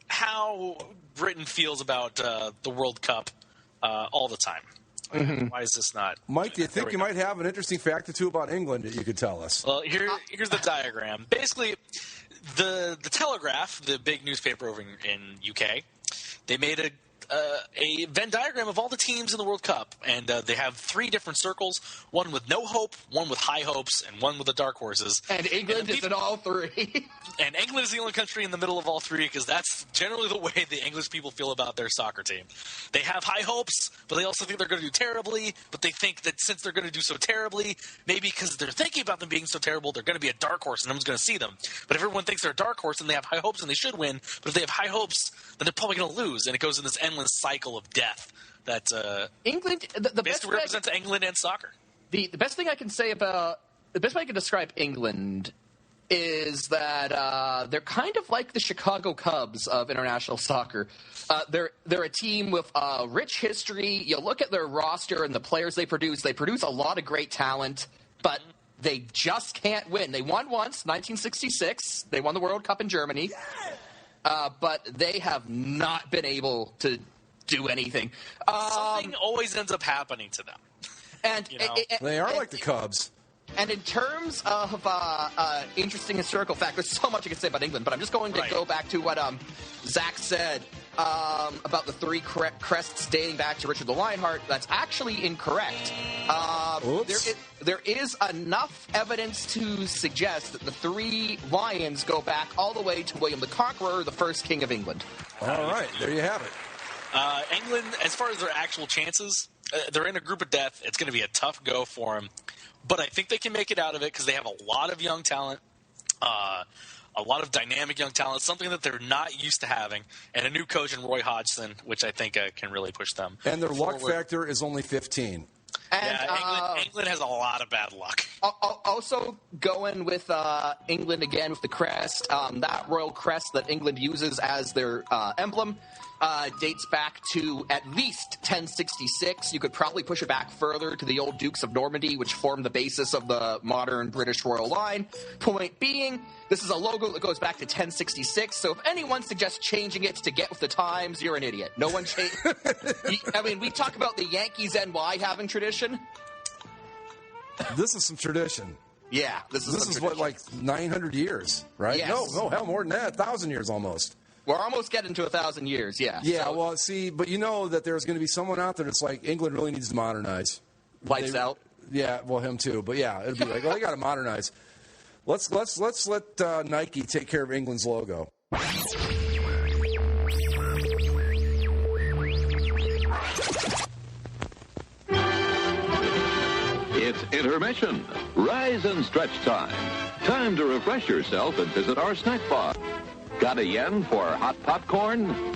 how Britain feels about the World Cup all the time. Mm-hmm. Why is this not? Mike, do you think you might have an interesting fact or two about England that you could tell us? Well, here's the diagram. Basically, the Telegraph, the big newspaper over in UK, they made a Venn diagram of all the teams in the World Cup, and they have three different circles: one with no hope, one with high hopes, and one with the dark horses. And England is in all three. And England is the only country in the middle of all three because that's generally the way the English people feel about their soccer team. They have high hopes, but they also think they're going to do terribly. But they think that since they're going to do so terribly, maybe because they're thinking about them being so terrible, they're going to be a dark horse and no one's going to see them. But if everyone thinks they're a dark horse and they have high hopes and they should win, but if they have high hopes, then they're probably going to lose. And it goes in this endless cycle of death that England, the basically represents England and soccer. The best thing I can say about the best way I can describe England is that they're kind of like the Chicago Cubs of international soccer. They're a team with a rich history. You look at their roster and the players they produce. They produce a lot of great talent, but they just can't win. They won once, 1966. They won the World Cup in Germany, but they have not been able to do anything. Something always ends up happening to them. And they are like the Cubs. And in terms of interesting historical fact, there's so much I can say about England, but I'm just going to go back to what Zach said about the three crests dating back to Richard the Lionheart. That's actually incorrect. There is enough evidence to suggest that the three lions go back all the way to William the Conqueror, the first king of England. All right, there you have it. England, as far as their actual chances, they're in a group of death. It's going to be a tough go for them. But I think they can make it out of it because they have a lot of young talent, a lot of dynamic young talent, something that they're not used to having, and a new coach in Roy Hodgson, which I think can really push them. And their luck factor is only 15. And, England has a lot of bad luck. Also going with England again with the crest, that royal crest that England uses as their emblem dates back to at least 1066. You could probably push it back further to the old Dukes of Normandy, which formed the basis of the modern British royal line. Point being, this is a logo that goes back to 1066, so if anyone suggests changing it to get with the times, you're an idiot. No one I mean, we talk about the Yankees NY having tradition. This is some tradition. Yeah, this is what, like 900 years, right? Yes. No, hell, more than that, 1,000 years almost. We're almost getting to 1,000 years, yeah. Yeah, so, well, see, but you know that there's going to be someone out there that's like, England really needs to modernize. Lights out. Yeah, well, him too. But yeah, it'd be like, well, they got to modernize. Let's let Nike take care of England's logo. It's intermission. Rise and stretch time. Time to refresh yourself and visit our snack bar. Got a yen for hot popcorn?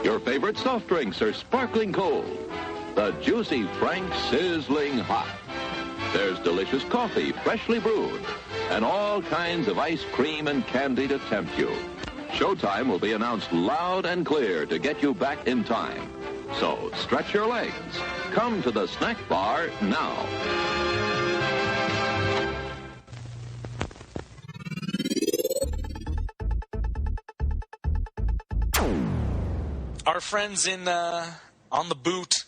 Your favorite soft drinks are sparkling cold. The juicy Frank sizzling hot. There's delicious coffee, freshly brewed, and all kinds of ice cream and candy to tempt you. Showtime will be announced loud and clear to get you back in time. So stretch your legs. Come to the snack bar now. Our friends in on the boot,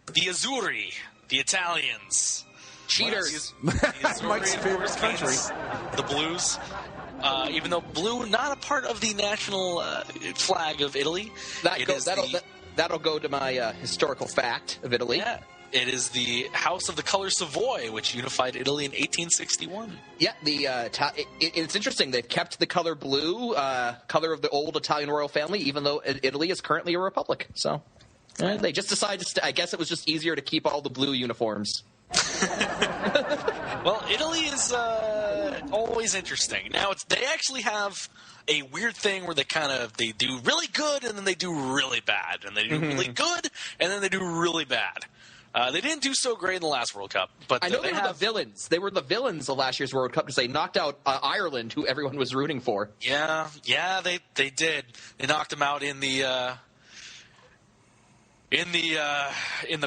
the Azzurri, the Italians. Cheaters. The Azzurri, Mike's favorite country. The Blues. Even though blue, not a part of the national flag of Italy. That'll go to my historical fact of Italy. Yeah. It is the House of the Color Savoy, which unified Italy in 1861. Yeah, it's interesting. They've kept the color blue, color of the old Italian royal family, even though Italy is currently a republic. So they just decided. I guess it was just easier to keep all the blue uniforms. Well, Italy is always interesting. Now, they actually have a weird thing where they do really good and then they do really bad, and they do really good and then they do really bad. They didn't do so great in the last World Cup, but I know they were the villains. They were the villains of last year's World Cup because they knocked out Ireland, who everyone was rooting for. Yeah, they did. They knocked them out in the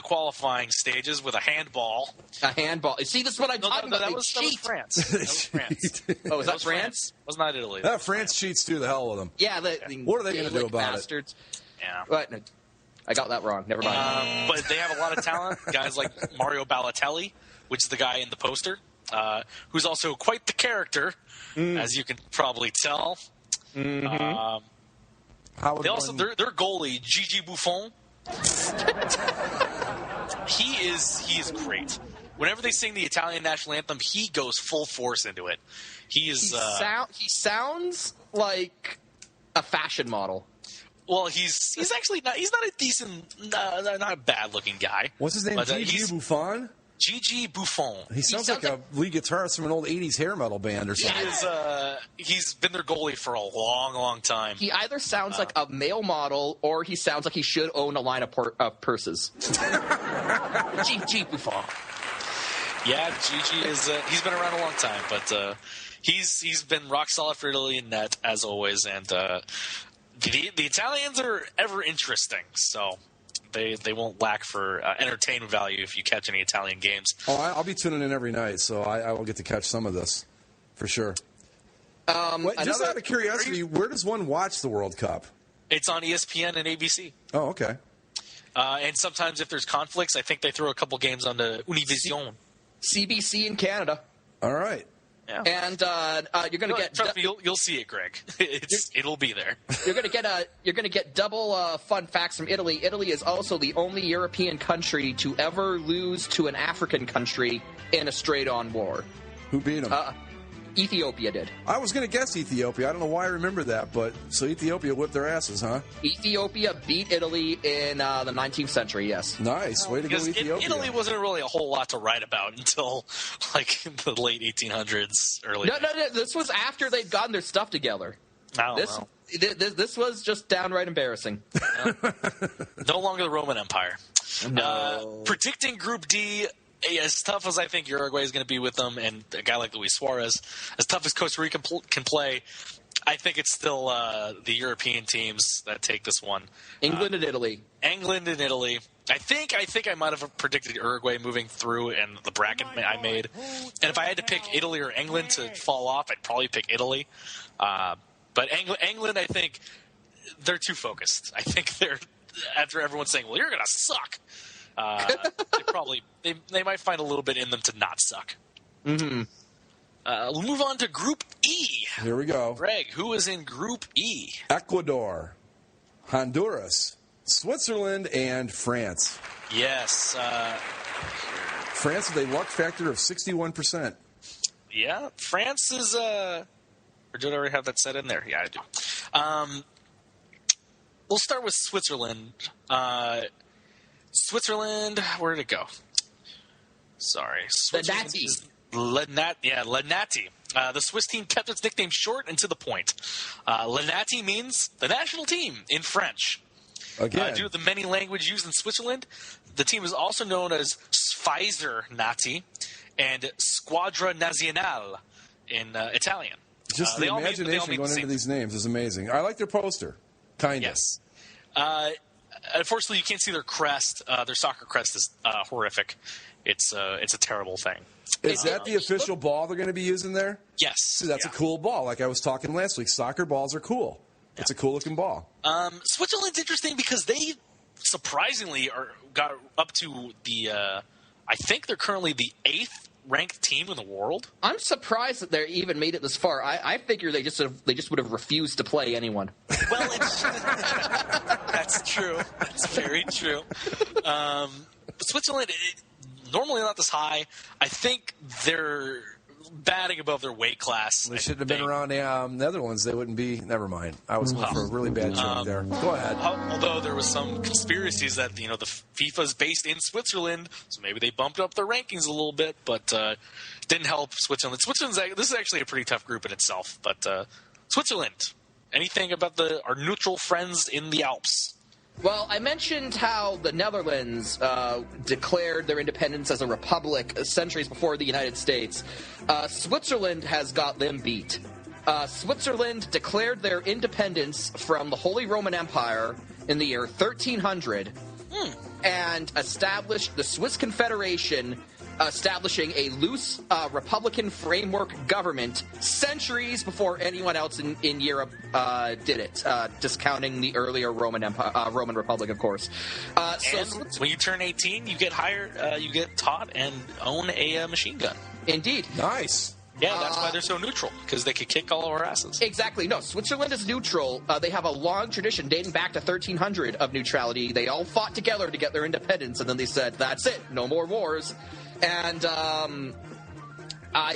qualifying stages with a handball. A handball. See, this is what I'm talking about. That was France. That was France. Oh, is that France? Was not Italy. France cheats too. The hell with them. Yeah. What are they going to do about bastards. It? Yeah. But, no, I got that wrong. Never mind. But they have a lot of talent. Guys like Mario Balotelli, which is the guy in the poster, who's also quite the character, as you can probably tell. Mm-hmm. Their goalie, Gigi Buffon. He is great. Whenever they sing the Italian national anthem, he goes full force into it. He sounds like a fashion model. Well, he's actually not. He's not a decent, not a bad looking guy. What's his name? Gigi Buffon. Gigi Buffon. He sounds like a lead guitarist from an old '80s hair metal band or something. He's been their goalie for a long, long time. He either sounds like a male model, or he sounds like he should own a line of purses. Gigi Buffon. Yeah, Gigi is. He's been around a long time, but he's been rock solid for Italy in net as always, and the Italians are ever interesting. So. They won't lack for entertainment value if you catch any Italian games. Oh, I'll be tuning in every night, so I will get to catch some of this, for sure. Just out of curiosity, where does one watch the World Cup? It's on ESPN and ABC. Oh, okay. And sometimes if there's conflicts, I think they throw a couple games on the Univision. CBC in Canada. All right. Yeah. And you're going to get. Trust me, you'll see it, Greg. It'll be there. You're going to get double fun facts from Italy. Italy is also the only European country to ever lose to an African country in a straight-on war. Who beat them? Ethiopia did. I was going to guess Ethiopia. I don't know why I remember that, but so Ethiopia whipped their asses, huh? Ethiopia beat Italy in the 19th century, yes. Nice. Way to go, Ethiopia. Italy wasn't really a whole lot to write about until, like, the late 1800s, early. No. This was after they'd gotten their stuff together. This was just downright embarrassing. No longer the Roman Empire. No. Predicting Group D, as tough as I think Uruguay is going to be with them, and a guy like Luis Suarez, as tough as Costa Rica can play, I think it's still the European teams that take this one. England and Italy. England and Italy. I think I might have predicted Uruguay moving through in the bracket I made. And if I had to pick Italy or England to fall off, I'd probably pick Italy. But England, I think they're too focused. I think they're, after everyone's saying, well, you're going to suck. They might find a little bit in them to not suck. Mm-hmm. We'll move on to Group E. Here we go. Greg, who is in Group E? Ecuador, Honduras, Switzerland, and France. Yes. France with a luck factor of 61%. Yeah, France is. Or did I already have that set in there? Yeah, I do. We'll start with Switzerland. Switzerland, where did it go? Sorry. Lenati. The Swiss team kept its nickname short and to the point. Lenati means the national team in French. Again. Due to the many language used in Switzerland, the team is also known as Schweizer Nati and Squadra Nazionale in Italian. Just the imagination going into these names is amazing. I like their poster. Kind of. Yes. Unfortunately, you can't see their crest. Their soccer crest is horrific. It's a terrible thing. Is that the official ball they're going to be using there? Yes. See, that's a cool ball. Like I was talking last week, soccer balls are cool. Yeah. It's a cool-looking ball. Switzerland's interesting because they surprisingly got up to the I think they're currently the 8th ranked team in the world. I'm surprised that they even made it this far. I figure they just would have refused to play anyone. Well, that's true. That's very true. Switzerland, normally not this high. I think they're batting above their weight class. They shouldn't have been around the Netherlands. They wouldn't be. Never mind. I was going for a really bad joke there. Go ahead. Although there was some conspiracies that the FIFA's based in Switzerland, so maybe they bumped up their rankings a little bit, but didn't help Switzerland. This is actually a pretty tough group in itself. But Switzerland, anything about our neutral friends in the Alps? Well, I mentioned how the Netherlands declared their independence as a republic centuries before the United States. Switzerland has got them beat. Switzerland declared their independence from the Holy Roman Empire in the year 1300 and established the Swiss Confederation, establishing a loose republican framework government centuries before anyone else in Europe did it, discounting the earlier Roman Republic, of course. When you turn 18, you get hired, you get taught and own a machine gun. Indeed. Nice. Yeah, that's why they're so neutral, because they could kick all of our asses. Exactly. No, Switzerland is neutral. They have a long tradition dating back to 1300 of neutrality. They all fought together to get their independence, and then they said, that's it, no more wars. And,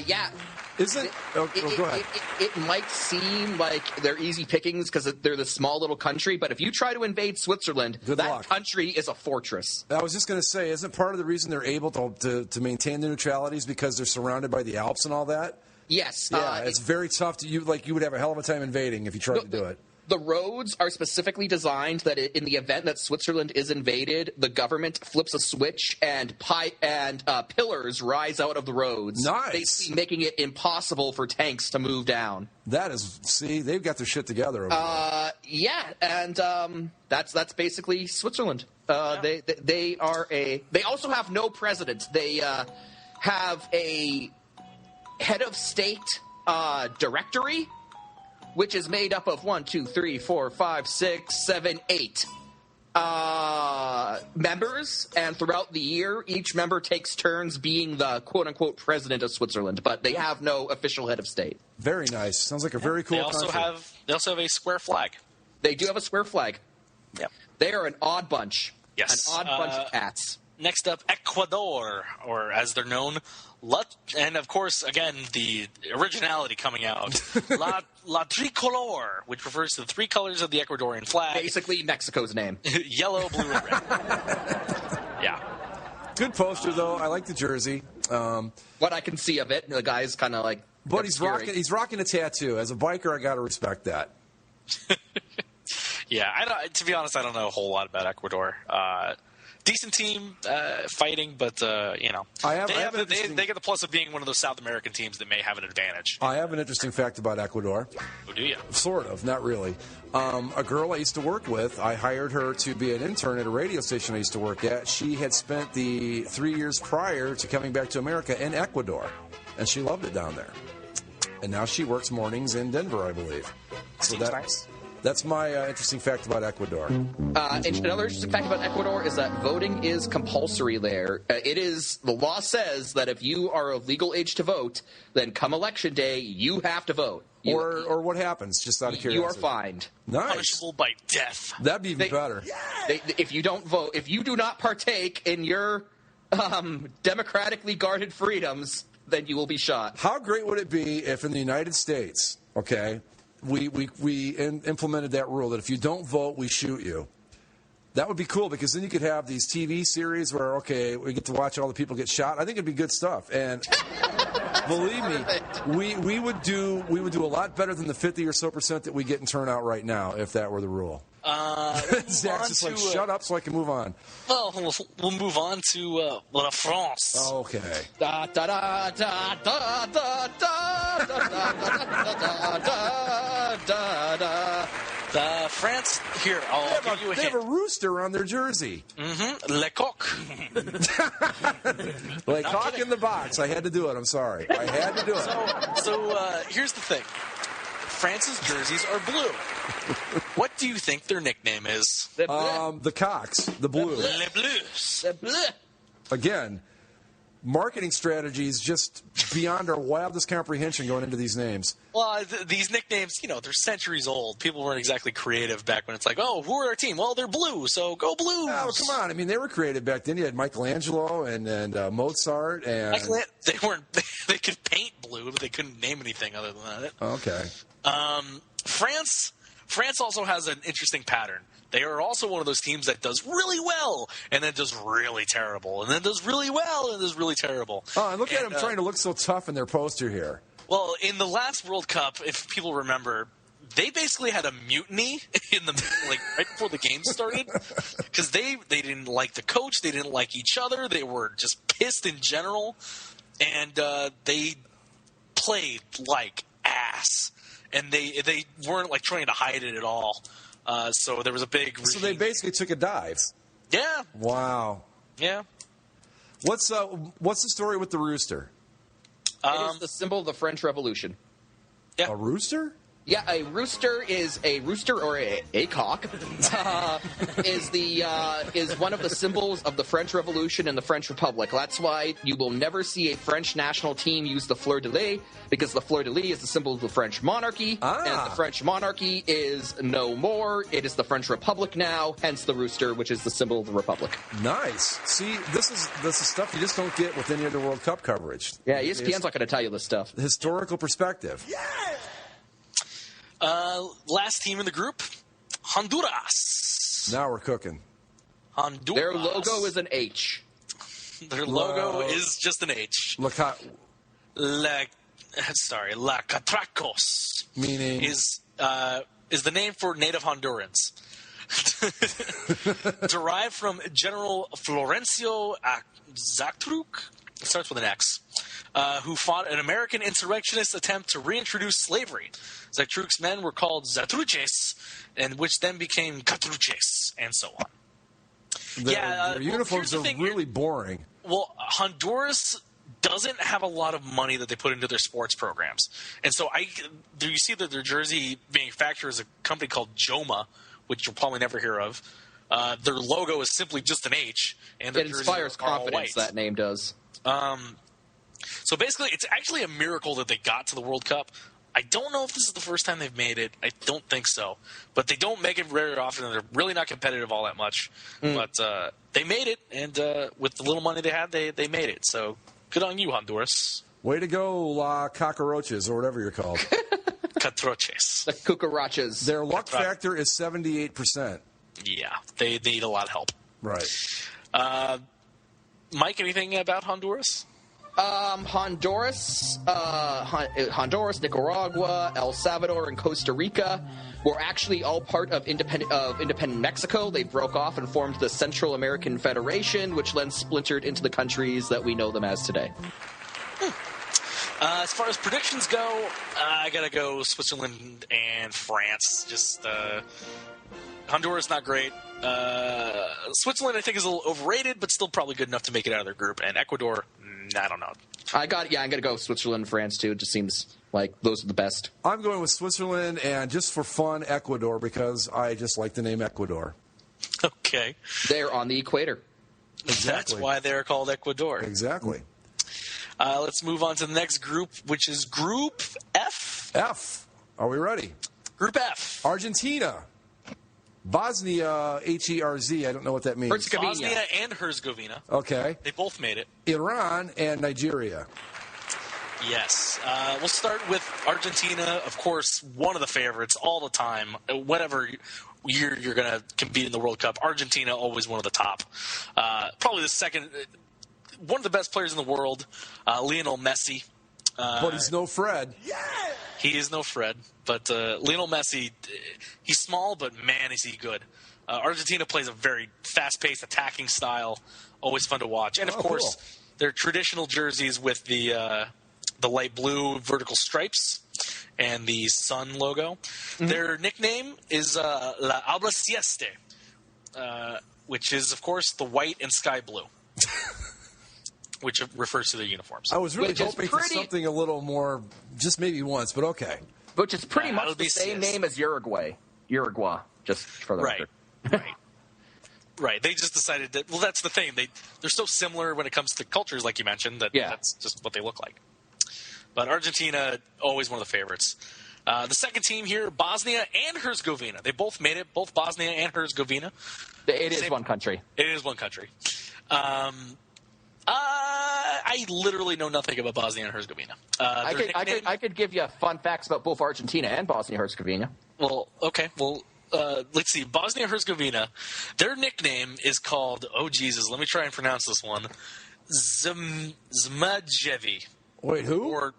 yeah. Go ahead. It might seem like they're easy pickings because they're this small little country, but if you try to invade Switzerland, that country is a fortress. I was just going to say, isn't part of the reason they're able to maintain the neutrality is because they're surrounded by the Alps and all that? Yes. Yeah, it's very tough. You would have a hell of a time invading if you tried to do it. The roads are specifically designed that in the event that Switzerland is invaded, the government flips a switch and pillars rise out of the roads. Nice. Basically making it impossible for tanks to move down. They've got their shit together over there. Yeah, and that's basically Switzerland. They also have no president. They have a head of state directory, which is made up of 8 members, and throughout the year, each member takes turns being the quote-unquote president of Switzerland, but they have no official head of state. Very nice. Sounds like a very cool country. They also have a square flag. They do have a square flag. Yeah. They are an odd bunch. Yes. An odd bunch of cats. Next up, Ecuador, or as they're known, and of course, again, the originality coming out, La Tricolor, which refers to the three colors of the Ecuadorian flag. Basically Mexico's name. Yellow, blue, and red. Yeah. Good poster, though. I like the jersey. What I can see of it, the guy's kind of like... But he's rocking a tattoo. As a biker, I got to respect that. Yeah, to be honest, I don't know a whole lot about Ecuador. Decent team fighting, but they get the plus of being one of those South American teams that may have an advantage. I have an interesting fact about Ecuador. Oh, do you? Sort of, not really. A girl I used to work with, I hired her to be an intern at a radio station I used to work at. She had spent the 3 years prior to coming back to America in Ecuador, and she loved it down there. And now she works mornings in Denver, I believe. So Seems nice. That's my interesting fact about Ecuador. Another interesting fact about Ecuador is that voting is compulsory there. The law says that if you are of legal age to vote, then come election day, you have to vote. Or what happens, just out of curiosity? You are fined. Nice. Punishable by death. That'd be even better. If you don't vote, if you do not partake in your democratically guarded freedoms, then you will be shot. How great would it be if in the United States, okay, we implemented that rule that if you don't vote, we shoot you? That would be cool, because then you could have these TV series where, okay, we get to watch all the people get shot. I think it'd be good stuff. And believe me, we would do a lot better than the 50% or so that we get in turnout right now if that were the rule. Zach's just like, shut up so I can move on. Well, we'll move on to La France. Okay. France, here, they have a rooster on their jersey. Mm-hmm. Le Coq. Le Coq in the box. I had to do it. I'm sorry. I had to do it. So here's the thing. France's jerseys are blue. What do you think their nickname is? The Cox. The Blue. Les Bleus. Le Bleu. Again, marketing strategies just beyond our wildest comprehension going into these names. Well, these nicknames, they're centuries old. People weren't exactly creative back when it's like, oh, who are our team? Well, they're blue, so go Blues. Oh, come on. I mean, they were creative back then. You had Michelangelo and Mozart. And They could paint blue, but they couldn't name anything other than that. Okay. France also has an interesting pattern. They are also one of those teams that does really well and then does really terrible and then does really well and does really terrible. Oh, and look at them trying to look so tough in their poster here. Well, in the last World Cup, if people remember, they basically had a mutiny in the right before the game started because they didn't like the coach, they didn't like each other, they were just pissed in general, and they played like ass, and they weren't trying to hide it at all. So there was a big. So they basically took a dive. Yeah. Wow. Yeah. What's the story with the rooster? It is the symbol of the French Revolution. Yeah. A rooster? Yeah, a rooster or a cock is one of the symbols of the French Revolution and the French Republic. That's why you will never see a French national team use the fleur-de-lis, because the fleur-de-lis is the symbol of the French monarchy, and the French monarchy is no more. It is the French Republic now, hence the rooster, which is the symbol of the Republic. Nice. See, this is stuff you just don't get with any other World Cup coverage. Yeah, ESPN's not going to tell you this stuff. Historical perspective. Yeah. Last team in the group, Honduras. Now we're cooking. Honduras. Their logo is an H. Their logo is just an H. La Catracos. Meaning? Is the name for native Hondurans. Derived from General Florencio Zactruk. It starts with an X. Who fought an American insurrectionist attempt to reintroduce slavery. Zactruk's men were called Zatruches, and which then became Catruches, and so on. Their uniforms are really boring. Well, Honduras doesn't have a lot of money that they put into their sports programs. And so you see that their jersey manufacturer is a company called Joma, which you'll probably never hear of. Their logo is simply just an H. And it inspires confidence, that name does. So basically, it's actually a miracle that they got to the World Cup. I don't know if this is the first time they've made it. I don't think so. But they don't make it very often, and they're really not competitive all that much. But they made it, and with the little money they had, they made it. So good on you, Honduras. Way to go, La Cockroaches, or whatever you're called. Catroches. The cucarachas. Their luck factor is 78%. Yeah, they need a lot of help. Right. Mike, anything about Honduras? Honduras, Nicaragua, El Salvador, and Costa Rica were actually all part of independent Mexico. They broke off and formed the Central American Federation, which then splintered into the countries that we know them as today. As far as predictions go, I gotta go Switzerland and France. Just Honduras, not great. Switzerland, I think, is a little overrated, but still probably good enough to make it out of their group. And Ecuador, I don't know. I'm going to go Switzerland and France, too. It just seems like those are the best. I'm going with Switzerland and, just for fun, Ecuador, because I just like the name Ecuador. Okay. They're on the equator. Exactly. That's why they're called Ecuador. Exactly. Let's move on to the next group, which is Group F. F. Are we ready? Group F. Argentina. Bosnia, Herz. I don't know what that means. Bosnia and Herzegovina. Okay. They both made it. Iran and Nigeria. Yes. We'll start with Argentina, of course, one of the favorites all the time. Whatever year you're going to compete in the World Cup, Argentina always one of the top. Probably the second, one of the best players in the world, Lionel Messi. But he's no Fred. Yeah! He is no Fred, but Lionel Messi, he's small, but man, is he good. Argentina plays a very fast-paced attacking style, always fun to watch. And, of course, their traditional jerseys with the light blue vertical stripes and the sun logo. Mm-hmm. Their nickname is La Albiceleste, which is, of course, the white and sky blue. Which refers to their uniforms. I was really hoping for something a little more, just maybe once, but okay. Which is pretty much the same name as Uruguay, just for the record. Right. Right. They just decided that. Well, that's the thing. They're so similar when it comes to cultures, like you mentioned, that that's just what they look like. But Argentina, always one of the favorites. The second team here, Bosnia and Herzegovina. They both made it, both Bosnia and Herzegovina. It is one country. It is one country. I literally know nothing about Bosnia and Herzegovina. I could give you fun facts about both Argentina and Bosnia and Herzegovina. Well, okay. Well, let's see. Bosnia and Herzegovina, their nickname is called, oh, Jesus, let me try and pronounce this one, Zmajevi. Wait, who? Or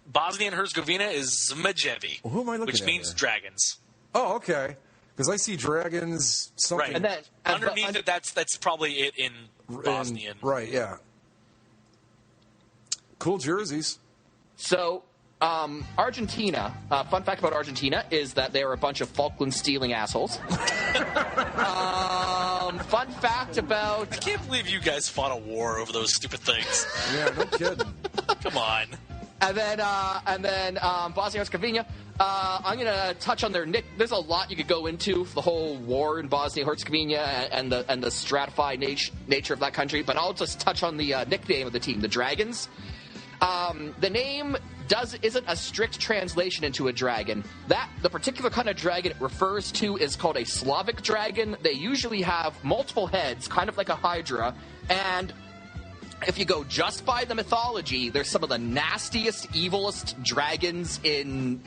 Bosnia and Herzegovina is Zmajevi, Who am I looking at? which means here? dragons. Oh, okay. Because I see dragons. Something. Right. And then Underneath it, that's probably it in Bosnian. Right. Yeah. Cool jerseys. So, Argentina, fun fact about Argentina is that they are a bunch of Falkland-stealing assholes. Fun fact about... I can't believe you guys fought a war over those stupid things. Yeah, no kidding. Come on. And then Bosnia-Herzegovina, I'm going to touch on their nick. There's a lot you could go into for the whole war in Bosnia-Herzegovina and the stratified nature of that country, but I'll just touch on the nickname of the team, the Dragons. The name isn't a strict translation into a dragon. The particular kind of dragon it refers to is called a Slavic dragon. They usually have multiple heads, kind of like a hydra, and if you go just by the mythology, they're some of the nastiest, evilest dragons in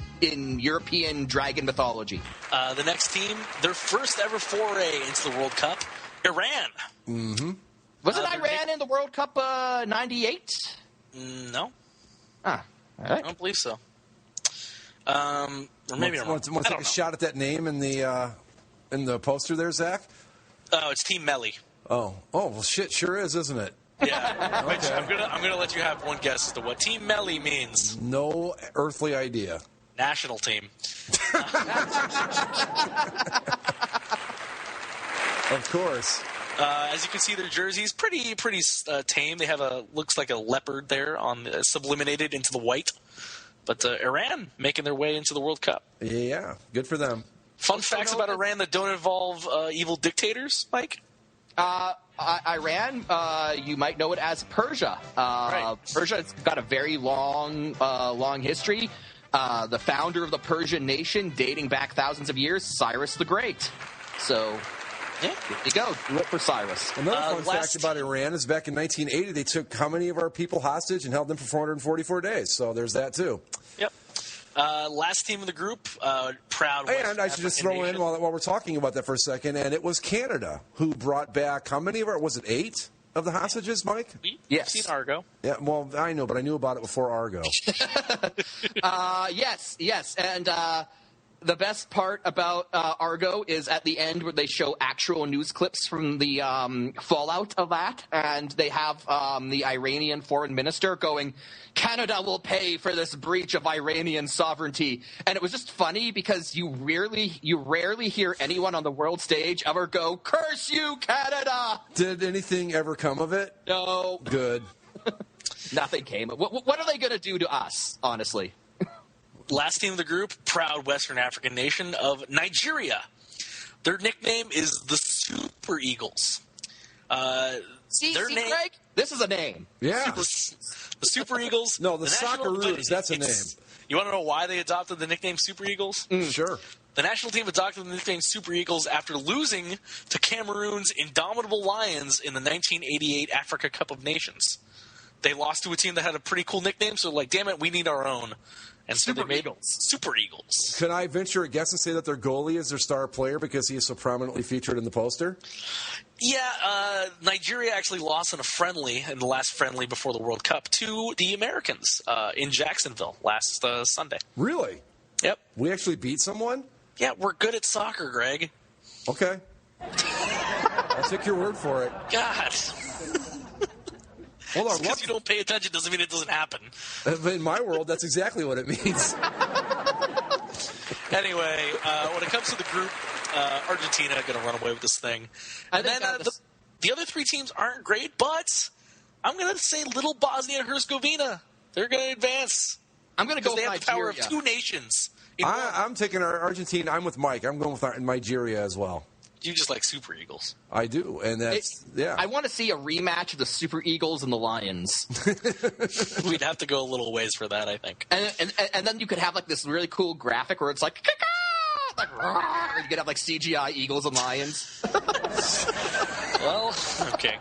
European dragon mythology. The next team, their first ever foray into the World Cup, Iran. Mm-hmm. Wasn't Iran in the World Cup 98? No. Ah, all right. I don't believe so. Or maybe I'm wrong. Want to take a shot at that name in the poster there, Zach? Oh, it's Team Melli. Oh, well, shit, sure is, isn't it? Yeah. Okay. I'm gonna let you have one guess as to what Team Melli means. No earthly idea. National team. Of course. As you can see, their jerseys pretty tame. They have looks like a leopard there subliminated into the white. But Iran making their way into the World Cup. Yeah, good for them. Fun facts about Iran that don't involve evil dictators, Mike? Iran, you might know it as Persia. Right. Persia's got a very long history. The founder of the Persian nation, dating back thousands of years, Cyrus the Great. So, yeah, here you go. Do it for Cyrus. Another fun fact about Iran is back in 1980, they took how many of our people hostage and held them for 444 days. So there's that, too. Yep. Last team of the group, proud. And I should just throw in while we're talking about that for a second, and it was Canada who brought back how many of our, was it 8 of the hostages, Mike? Yes. Seen Argo. Yeah, well, I know, but I knew about it before Argo. Yes. And the best part about Argo is at the end where they show actual news clips from the fallout of that, and they have the Iranian foreign minister going, "Canada will pay for this breach of Iranian sovereignty." And it was just funny because you rarely hear anyone on the world stage ever go, "Curse you, Canada!" Did anything ever come of it? No. Good. Nothing came. What are they going to do to us, honestly? Last team of the group, proud Western African nation of Nigeria. Their nickname is the Super Eagles. See, name, Greg? This is a name. Yeah. The Super Eagles. No, the Socceroos, that's a name. You want to know why they adopted the nickname Super Eagles? Sure. The national team adopted the nickname Super Eagles after losing to Cameroon's Indomitable Lions in the 1988 Africa Cup of Nations. They lost to a team that had a pretty cool nickname, so like, damn it, we need our own. And so they made Super Eagles. Can I venture a guess and say that their goalie is their star player because he is so prominently featured in the poster? Yeah, Nigeria actually lost in the last friendly before the World Cup to the Americans in Jacksonville last Sunday. Really? Yep. We actually beat someone? Yeah, we're good at soccer, Greg. Okay. I'll take your word for it. God. Hold on. Because you don't pay attention doesn't mean it doesn't happen. In my world, that's exactly what it means. Anyway, when it comes to the group, Argentina going to run away with this thing. And then the other three teams aren't great, but I'm going to say little Bosnia and Herzegovina. They're going to advance. I'm going to go with they have Nigeria. the power of two nations. I'm taking Argentina. I'm with Mike. I'm going with Nigeria as well. You just like Super Eagles. I do, and yeah. I want to see a rematch of the Super Eagles and the Lions. We'd have to go a little ways for that, I think. And then you could have like this really cool graphic where it's like, like you could have like CGI Eagles and Lions. Well, okay.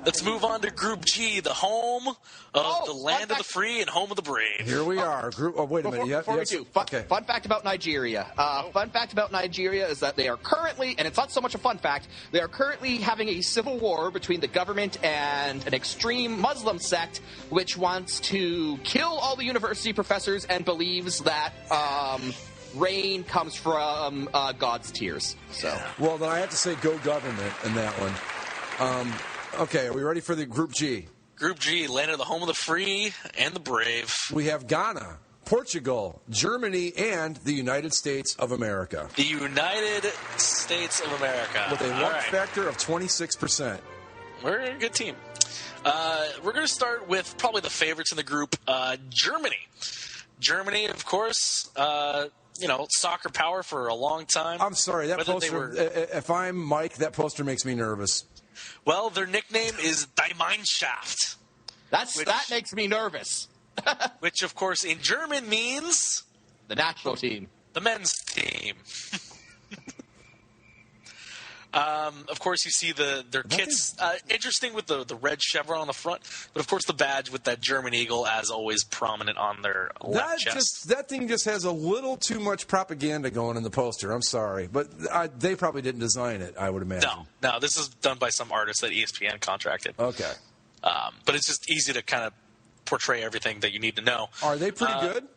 Let's move on to Group G, the home of the land of the free and home of the brave. Here we are. Wait a minute. Before we do, fun fact about Nigeria. Fun fact about Nigeria is that they are currently, and it's not so much a fun fact, they are currently having a civil war between the government and an extreme Muslim sect which wants to kill all the university professors and believes that rain comes from God's tears. So, well, then I have to say go government in that one. Okay, are we ready for the Group G? Group G, land of the home of the free and the brave. We have Ghana, Portugal, Germany, and the United States of America. The United States of America. With a luck factor of 26%. We're a good team. We're going to start with probably the favorites in the group, Germany. Germany, of course, soccer power for a long time. I'm sorry, that poster, if I'm Mike, that poster makes me nervous. Well, their nickname is Die Mannschaft. That makes me nervous. Which, of course, in German means... the national team. The men's team. Of course, you see their kits. Interesting with the red chevron on the front, but of course the badge with that German eagle as always prominent on their left chest. That thing just has a little too much propaganda going in the poster. I'm sorry, but they probably didn't design it, I would imagine. No, this is done by some artist that ESPN contracted. Okay. But it's just easy to kind of portray everything that you need to know. Are they pretty good?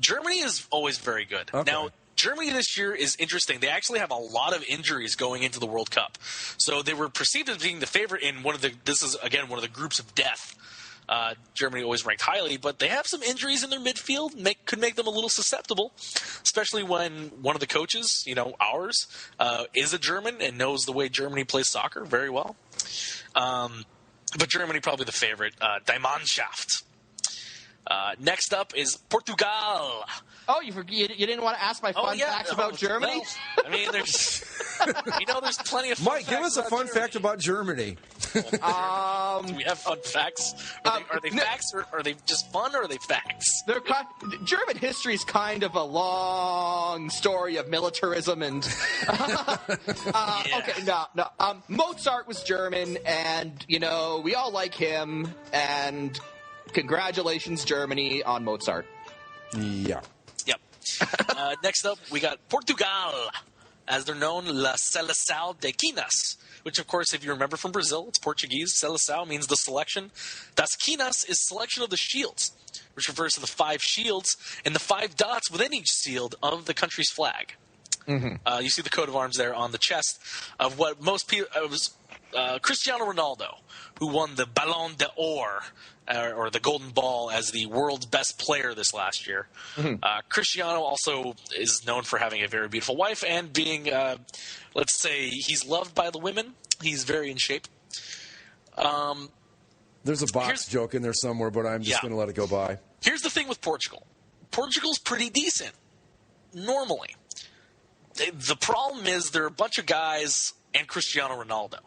Germany is always very good. Okay. Now, Germany this year is interesting. They actually have a lot of injuries going into the World Cup. So they were perceived as being the favorite in this is, again, one of the groups of death. Germany always ranked highly, but they have some injuries in their midfield, could make them a little susceptible, especially when one of the coaches, ours, is a German and knows the way Germany plays soccer very well. But Germany probably the favorite. Die Mannschaft. Next up is Portugal. Oh, you didn't want to ask my fun facts about Germany? Well, I mean, there's plenty of fun Mike, give us a fun fact about Germany. Do we have fun facts? Are they facts, or are they just fun, or are they facts? German history is kind of a long story of militarism and... Okay, no. Mozart was German, and, we all like him, and congratulations, Germany, on Mozart. Yeah. Yep. Next up, we got Portugal, as they're known, La Seleção de Quinas, which, of course, if you remember from Brazil, it's Portuguese. Seleção means the selection. Das Quinas is selection of the shields, which refers to the 5 shields and the 5 dots within each shield of the country's flag. Mm-hmm. You see the coat of arms there on the chest of what most people... It was Cristiano Ronaldo, who won the Ballon d'Or, or the Golden Ball, as the world's best player this last year. Mm-hmm. Cristiano also is known for having a very beautiful wife and being, let's say, he's loved by the women. He's very in shape. There's a box joke in there somewhere, but I'm just going to let it go by. Here's the thing with Portugal. Portugal's pretty decent, normally. The problem is there are a bunch of guys and Cristiano Ronaldo.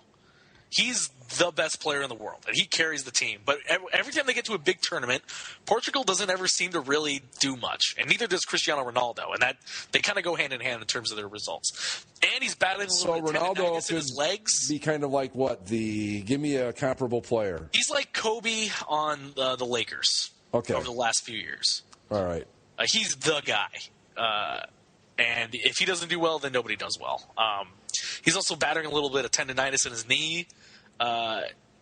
He's the best player in the world, and he carries the team. But every time they get to a big tournament, Portugal doesn't ever seem to really do much, and neither does Cristiano Ronaldo. And that they kind of go hand in hand in terms of their results. And he's battling a little bit of tendinitis in his legs. Be kind of like what? Give me a comparable player. He's like Kobe on the Lakers over the last few years. All right. He's the guy. And if he doesn't do well, then nobody does well. He's also battling a little bit of tendinitis in his knee.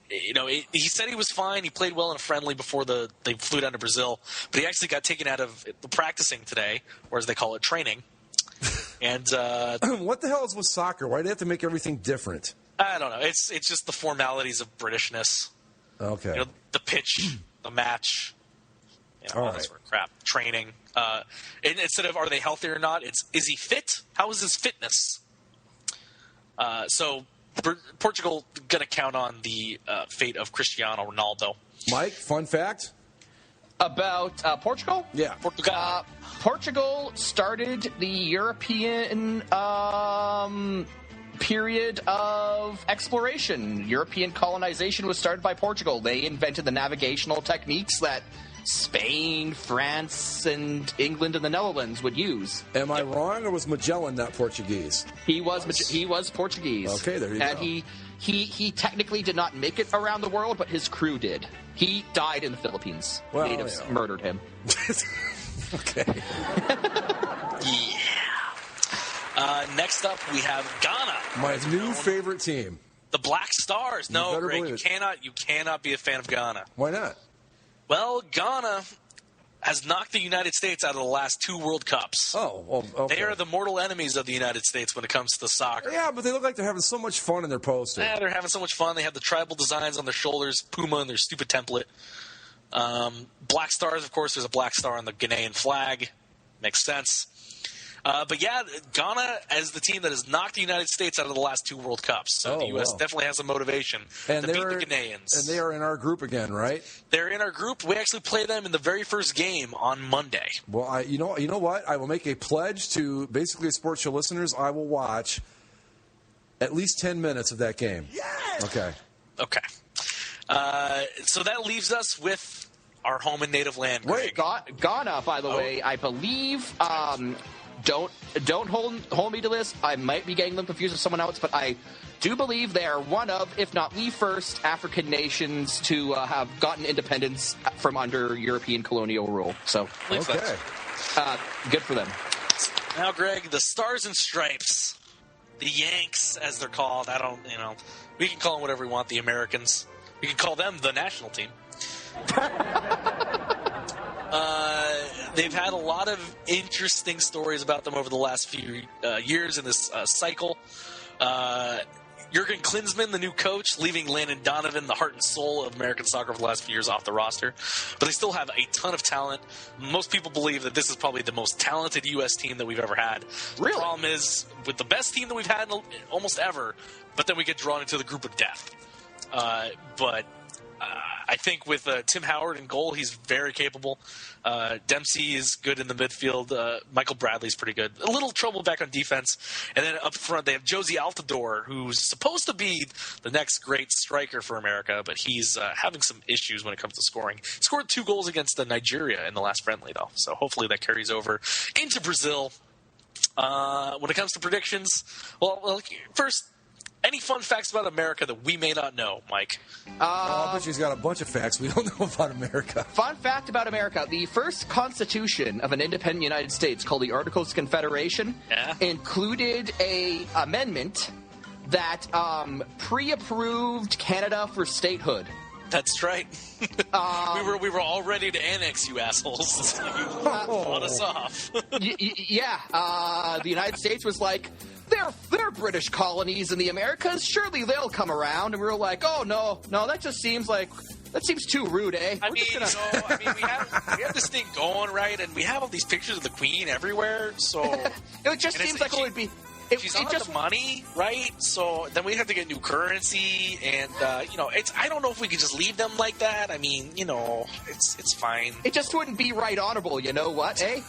He said he was fine. He played well in a friendly before they flew down to Brazil. But he actually got taken out of the practicing today, or as they call it, training. And what the hell is with soccer? Why do they have to make everything different? I don't know. It's just the formalities of Britishness. Okay. The pitch, the match. All that sort of crap. Training. And instead of are they healthy or not, it's is he fit? How is his fitness? So Portugal going to count on the fate of Cristiano Ronaldo. Mike, fun fact? About Portugal? Yeah. Portugal started the European period of exploration. European colonization was started by Portugal. They invented the navigational techniques that Spain, France, and England and the Netherlands would use. Am I wrong, or was Magellan not Portuguese? He was Portuguese. Okay, there you go. And he technically did not make it around the world, but his crew did. He died in the Philippines. Well, Natives murdered him. Okay. Next up, we have Ghana. My new favorite team. The Black Stars. No, Greg, you cannot be a fan of Ghana. Why not? Well, Ghana has knocked the United States out of the last 2 World Cups. Oh, well, okay. They are the mortal enemies of the United States when it comes to soccer. Yeah, but they look like they're having so much fun in their poster. Yeah, they're having so much fun. They have the tribal designs on their shoulders, Puma and their stupid template. Black Stars, of course, there's a black star on the Ghanaian flag. Makes sense. But yeah, Ghana as the team that has knocked the United States out of the last 2 World Cups. So the U.S. definitely has some motivation to beat the Ghanaians. And they are in our group again, right? They're in our group. We actually play them in the very first game on Monday. Well, you know what? I will make a pledge to basically Sports Show listeners. I will watch at least 10 minutes of that game. Yes! Okay. So that leaves us with our home and native land. Wait, Ghana, by the way, I believe. Don't hold me to this. I might be getting them confused with someone else, but I do believe they are one of, if not the first, African nations to have gotten independence from under European colonial rule. So, okay, good for them. Now, Greg, the Stars and Stripes, the Yanks, as they're called. We can call them whatever we want. The Americans. We can call them the national team. They've had a lot of interesting stories about them over the last few years in this cycle. Jurgen Klinsmann, the new coach, leaving Landon Donovan, the heart and soul of American soccer for the last few years, off the roster. But they still have a ton of talent. Most people believe that this is probably the most talented U.S. team that we've ever had. Really? The problem is, with the best team that we've had almost ever, but then we get drawn into the group of death. I think with Tim Howard in goal, he's very capable. Dempsey is good in the midfield. Michael Bradley's pretty good. A little trouble back on defense. And then up front, they have Josie Altidore, who's supposed to be the next great striker for America, but he's having some issues when it comes to scoring. He scored 2 goals against Nigeria in the last friendly, though. So hopefully that carries over into Brazil. When it comes to predictions, well, first, any fun facts about America that we may not know, Mike? I bet she's got a bunch of facts we don't know about America. Fun fact about America. The first constitution of an independent United States, called the Articles of Confederation, included a amendment that pre-approved Canada for statehood. That's right. We were all ready to annex you assholes. You fought us off. The United States was like, they're British colonies in the Americas. Surely they'll come around. And we were like, oh no, that just seems too rude, eh? We have this thing going, right? And we have all these pictures of the Queen everywhere. So it just seems like it would be. She's on the money, right? So then we have to get new currency, and I don't know if we could just leave them like that. I mean, it's fine. It just wouldn't be right honorable, you know what, eh?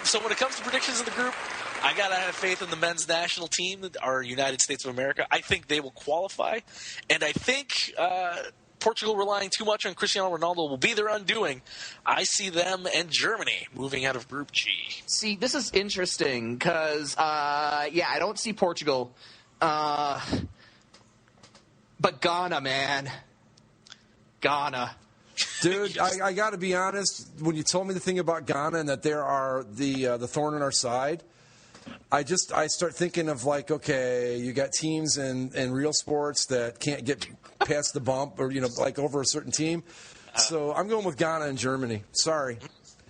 So when it comes to predictions in the group, I gotta have faith in the men's national team, our United States of America. I think they will qualify, and I think Portugal relying too much on Cristiano Ronaldo will be their undoing. I see them and Germany moving out of Group G. See, this is interesting because, I don't see Portugal. But Ghana, man. Ghana. Dude, I got to be honest. When you told me the thing about Ghana and that there are the thorn in our side, I start thinking of like, okay, you got teams in real sports that can't get past the bump or like over a certain team. So I'm going with Ghana and Germany. Sorry.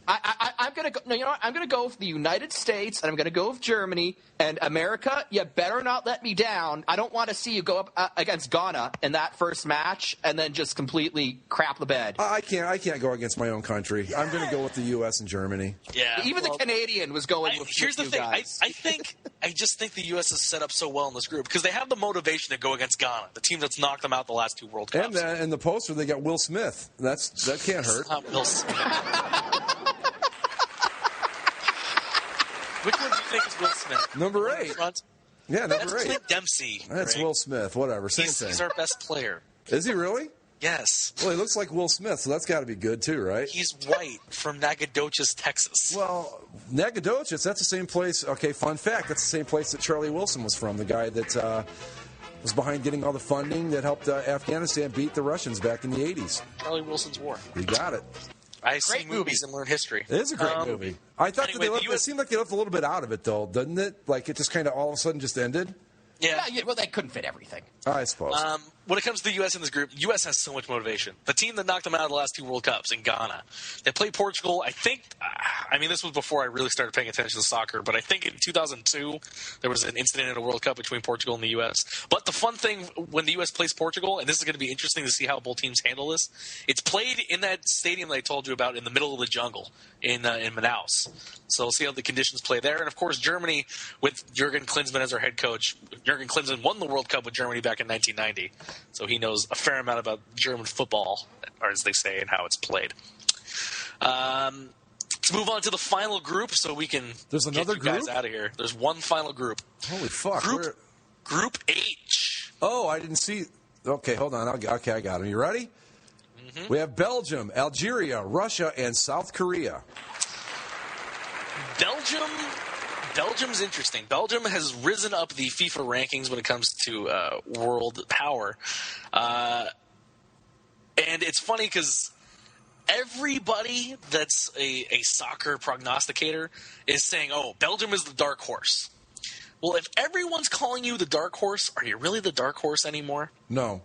I'm gonna go. No, you know what? I'm gonna go with the United States, and I'm gonna go with Germany and America. You better not let me down. I don't want to see you go up against Ghana in that first match and then just completely crap the bed. I can't go against my own country. I'm gonna go with the U.S. and Germany. Yeah. Even the Canadian was going with. Here's the thing. Guys. I just think the U.S. is set up so well in this group because they have the motivation to go against Ghana, the team that's knocked them out the last 2 World Cups. And the poster they got Will Smith. That can't hurt. Will Smith. Which one do you think is Will Smith. Number 8. Yeah, That's number 8. Clint Dempsey. That's Greg. Will Smith. Whatever. Same thing. He's our best player. Is he really? Yes. Well, he looks like Will Smith, so that's got to be good too, right? He's white from Nacogdoches, Texas. Well, Nacogdoches, that's the same place. Okay, fun fact, that's the same place that Charlie Wilson was from, the guy that was behind getting all the funding that helped Afghanistan beat the Russians back in the 80s. Charlie Wilson's War. You got it. I see movies and learn history. It is a great movie. I thought anyway, it seemed like they left a little bit out of it, though, doesn't it? Like it just kind of all of a sudden just ended? Yeah, well, they couldn't fit everything. I suppose. When it comes to the U.S. in this group, U.S. has so much motivation. The team that knocked them out of the last 2 World Cups in Ghana, they played Portugal. I think, this was before I really started paying attention to soccer, but I think in 2002 there was an incident in a World Cup between Portugal and the U.S. But the fun thing when the U.S. plays Portugal, and this is going to be interesting to see how both teams handle this, it's played in that stadium that I told you about in the middle of the jungle in Manaus. So we'll see how the conditions play there. And, of course, Germany with Jurgen Klinsmann as our head coach. Jurgen Klinsmann won the World Cup with Germany back in 1990. So he knows a fair amount about German football, or as they say, and how it's played. Let's move on to the final group so we can There's another get you guys group? out of here. There's one final group. Holy fuck. Group H. Oh, I didn't see. Okay, hold on. Okay, I got him. You ready? Mm-hmm. We have Belgium, Algeria, Russia, and South Korea. Belgium's interesting. Belgium has risen up the FIFA rankings when it comes to world power. And it's funny because everybody that's a soccer prognosticator is saying, oh, Belgium is the dark horse. Well, if everyone's calling you the dark horse, are you really the dark horse anymore? No.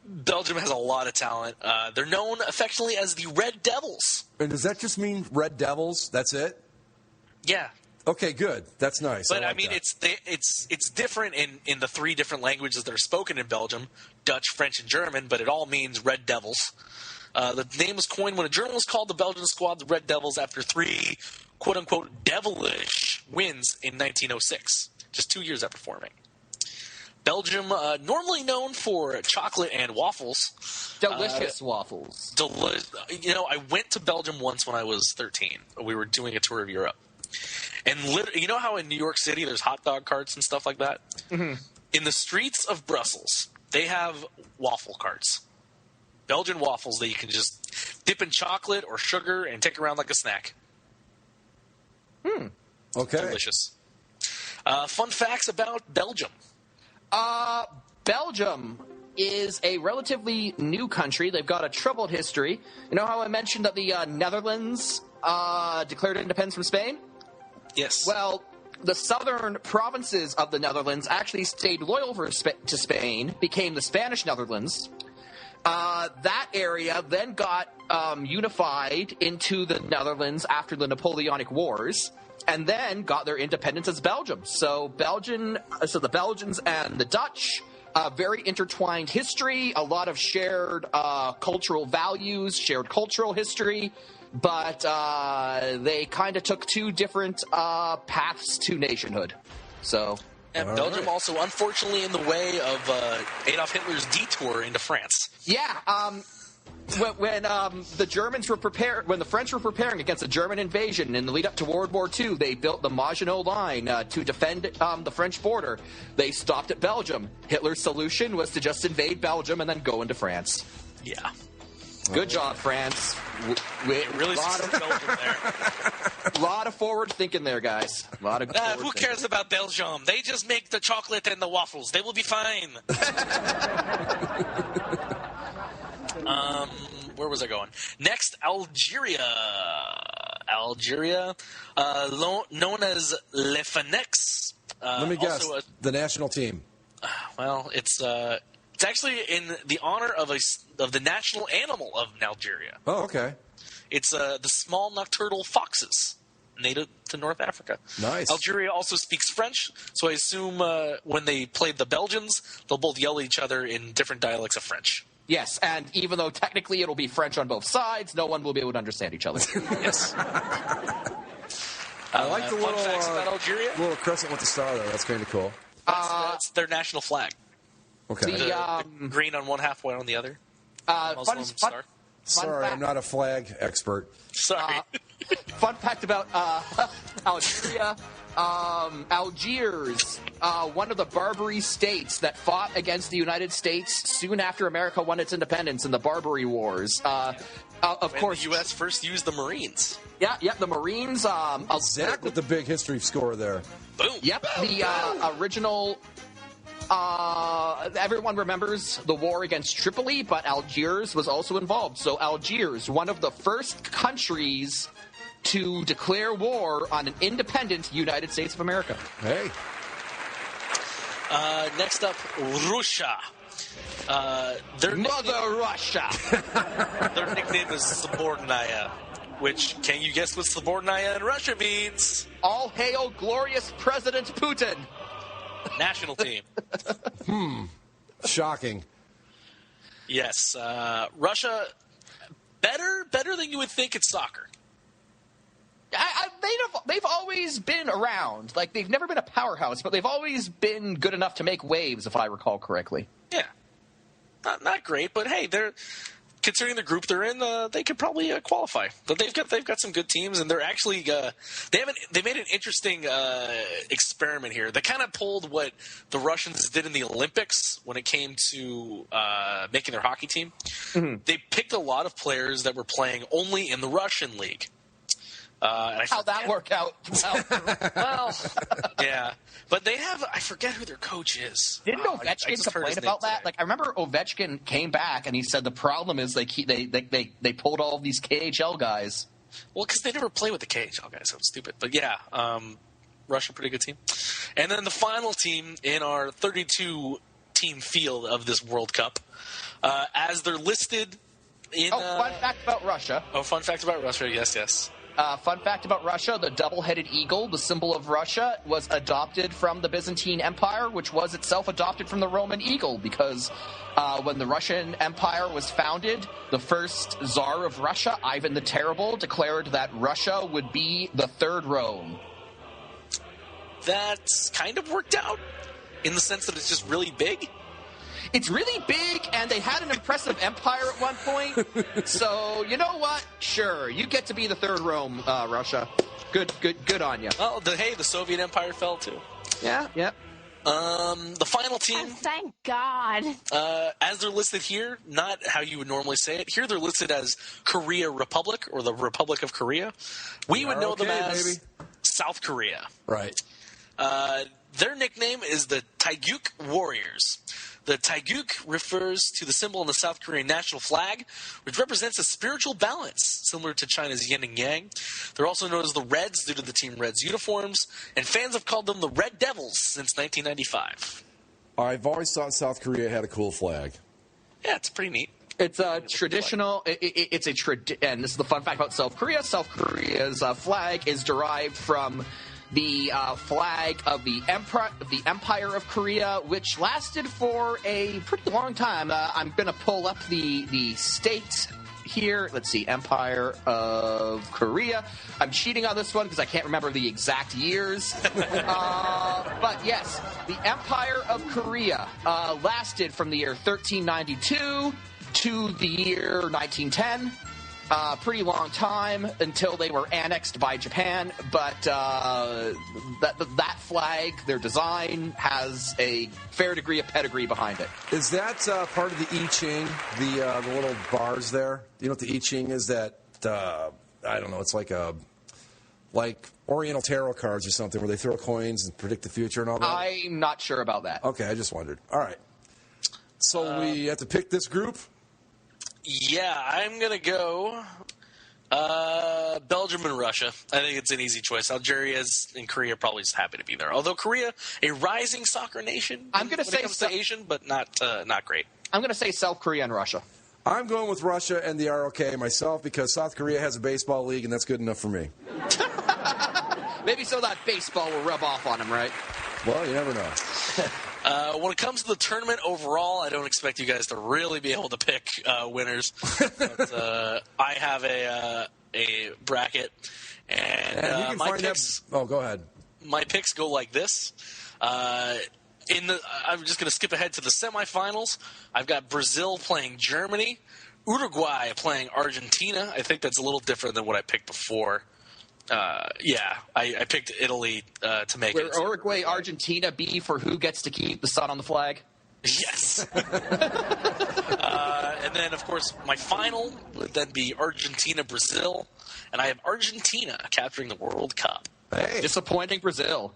Belgium has a lot of talent. They're known affectionately as the Red Devils. And does that just mean Red Devils? That's it? Yeah. Okay, good. That's nice. But like that. it's different in the 3 different languages that are spoken in Belgium: Dutch, French, and German. But it all means Red Devils. The name was coined when a journalist called the Belgian squad the Red Devils after 3 "quote unquote" devilish wins in 1906, just 2 years after forming. Belgium, normally known for chocolate and waffles. Delicious waffles. I went to Belgium once when I was 13. We were doing a tour of Europe. And you know how in New York City there's hot dog carts and stuff like that? Mm-hmm. In the streets of Brussels, they have waffle carts. Belgian waffles that you can just dip in chocolate or sugar and take around like a snack. Okay. Delicious. Fun facts about Belgium. Belgium is a relatively new country. They've got a troubled history. You know how I mentioned that the Netherlands declared independence from Spain? Yes. Well, the southern provinces of the Netherlands actually stayed loyal to Spain, became the Spanish Netherlands. That area then got unified into the Netherlands after the Napoleonic Wars, and then got their independence as Belgium. So the Belgians and the Dutch, very intertwined history, a lot of shared cultural values, shared cultural history, but they kind of took 2 different paths to nationhood. So, and Belgium also, unfortunately, in the way of Adolf Hitler's detour into France. Yeah, when the Germans were when the French were preparing against a German invasion in the lead up to World War II, they built the Maginot Line to defend the French border. They stopped at Belgium. Hitler's solution was to just invade Belgium and then go into France. Yeah. Good job, France. Really Belgium there. A lot of forward thinking there, guys. A lot of who cares about Belgium? They just make the chocolate and the waffles. They will be fine. Where was I going? Next, Algeria. Known as Le Phoenix. Let me guess. The national team. Well, it's actually in the honor of the national animal of Algeria. Oh, okay. It's the small nocturnal foxes, native to North Africa. Nice. Algeria also speaks French, so I assume when they played the Belgians, they'll both yell at each other in different dialects of French. Yes, and even though technically it'll be French on both sides, no one will be able to understand each other. Yes. I like the little facts about Algeria. Little crescent with the star there. That's kind of cool. That's their national flag. Okay. The green on one half, white on the other. Sorry, I'm not a flag expert. Sorry. Fun fact about Algeria. Algiers, one of the Barbary states that fought against the United States soon after America won its independence in the Barbary Wars. Of course, the U.S. first used the Marines. Yeah, the Marines. Zach with the big history score there. Boom. Yep, the original. Everyone remembers the war against Tripoli, but Algiers was also involved. So Algiers, one of the first countries to declare war on an independent United States of America. Hey. Next up, Russia. Mother Russia. Their nickname is Sbornaya, which, can you guess what Sbornaya in Russia means? All hail glorious President Putin. National team. Shocking. Yes. Russia, better than you would think at soccer. They've always been around. Like, they've never been a powerhouse, but they've always been good enough to make waves, if I recall correctly. Yeah. Not great, but hey, they're considering the group they're in, they could probably qualify. But they've got some good teams, and they're actually they made an interesting experiment here. They kind of pulled what the Russians did in the Olympics when it came to making their hockey team. Mm-hmm. They picked a lot of players that were playing only in the Russian league. How'd that work out? Well, yeah. But they have – I forget who their coach is. Didn't Ovechkin complain about that? Like, I remember Ovechkin came back and he said the problem is they pulled all of these KHL guys. Well, because they never play with the KHL guys, so it's stupid. But yeah, Russia, pretty good team. And then the final team in our 32-team field of this World Cup, as they're listed in – fun fact about Russia. Oh, fun fact about Russia, yes. Fun fact about Russia, the double-headed eagle, the symbol of Russia, was adopted from the Byzantine Empire, which was itself adopted from the Roman eagle, because when the Russian Empire was founded, the first Tsar of Russia, Ivan the Terrible, declared that Russia would be the third Rome. That's kind of worked out in the sense that it's just really big. It's really big, and they had an impressive empire at one point. So, you know what? Sure, you get to be the third Rome, Russia. Good on you. Well, the Soviet Empire fell too. Yeah. The final team. Oh, thank God. As they're listed here, not how you would normally say it. Here they're listed as Korea Republic, or the Republic of Korea. We would know them as South Korea. Right. Their nickname is the Taeguk Warriors. The Taeguk refers to the symbol in the South Korean national flag, which represents a spiritual balance, similar to China's yin and yang. They're also known as the Reds due to the Team Reds uniforms, and fans have called them the Red Devils since 1995. I've always thought South Korea had a cool flag. Yeah, it's pretty neat. It's a traditional. And this is the fun fact about South Korea. South Korea's flag is derived from the flag of the Empire of Korea, which lasted for a pretty long time. I'm going to pull up the state here. Let's see, Empire of Korea. I'm cheating on this one because I can't remember the exact years. But yes, the Empire of Korea lasted from the year 1392 to the year 1910. Pretty long time until they were annexed by Japan, but that flag, their design, has a fair degree of pedigree behind it. Is that part of the I Ching, the little bars there? You know what the I Ching is? That I don't know. It's like Oriental tarot cards or something, where they throw coins and predict the future and all that. I'm not sure about that. Okay, I just wondered. All right. So we have to pick this group. Yeah, I'm going to go Belgium and Russia. I think it's an easy choice. Algeria and Korea are probably just happy to be there. Although Korea, a rising soccer nation, I'm going to say when it comes to Asian, but not great. I'm going to say South Korea and Russia. I'm going with Russia and the ROK myself because South Korea has a baseball league, and that's good enough for me. Maybe some of that baseball will rub off on them, right? Well, you never know. When it comes to the tournament overall, I don't expect you guys to really be able to pick winners. But, I have a bracket, and my picks. Oh, go ahead. My picks go like this. I'm just going to skip ahead to the semifinals. I've got Brazil playing Germany, Uruguay playing Argentina. I think that's a little different than what I picked before. I picked Italy to make it. Uruguay, Argentina be for who gets to keep the sun on the flag? Yes. And then, of course, my final would then be Argentina, Brazil. And I have Argentina capturing the World Cup. Hey. Disappointing Brazil.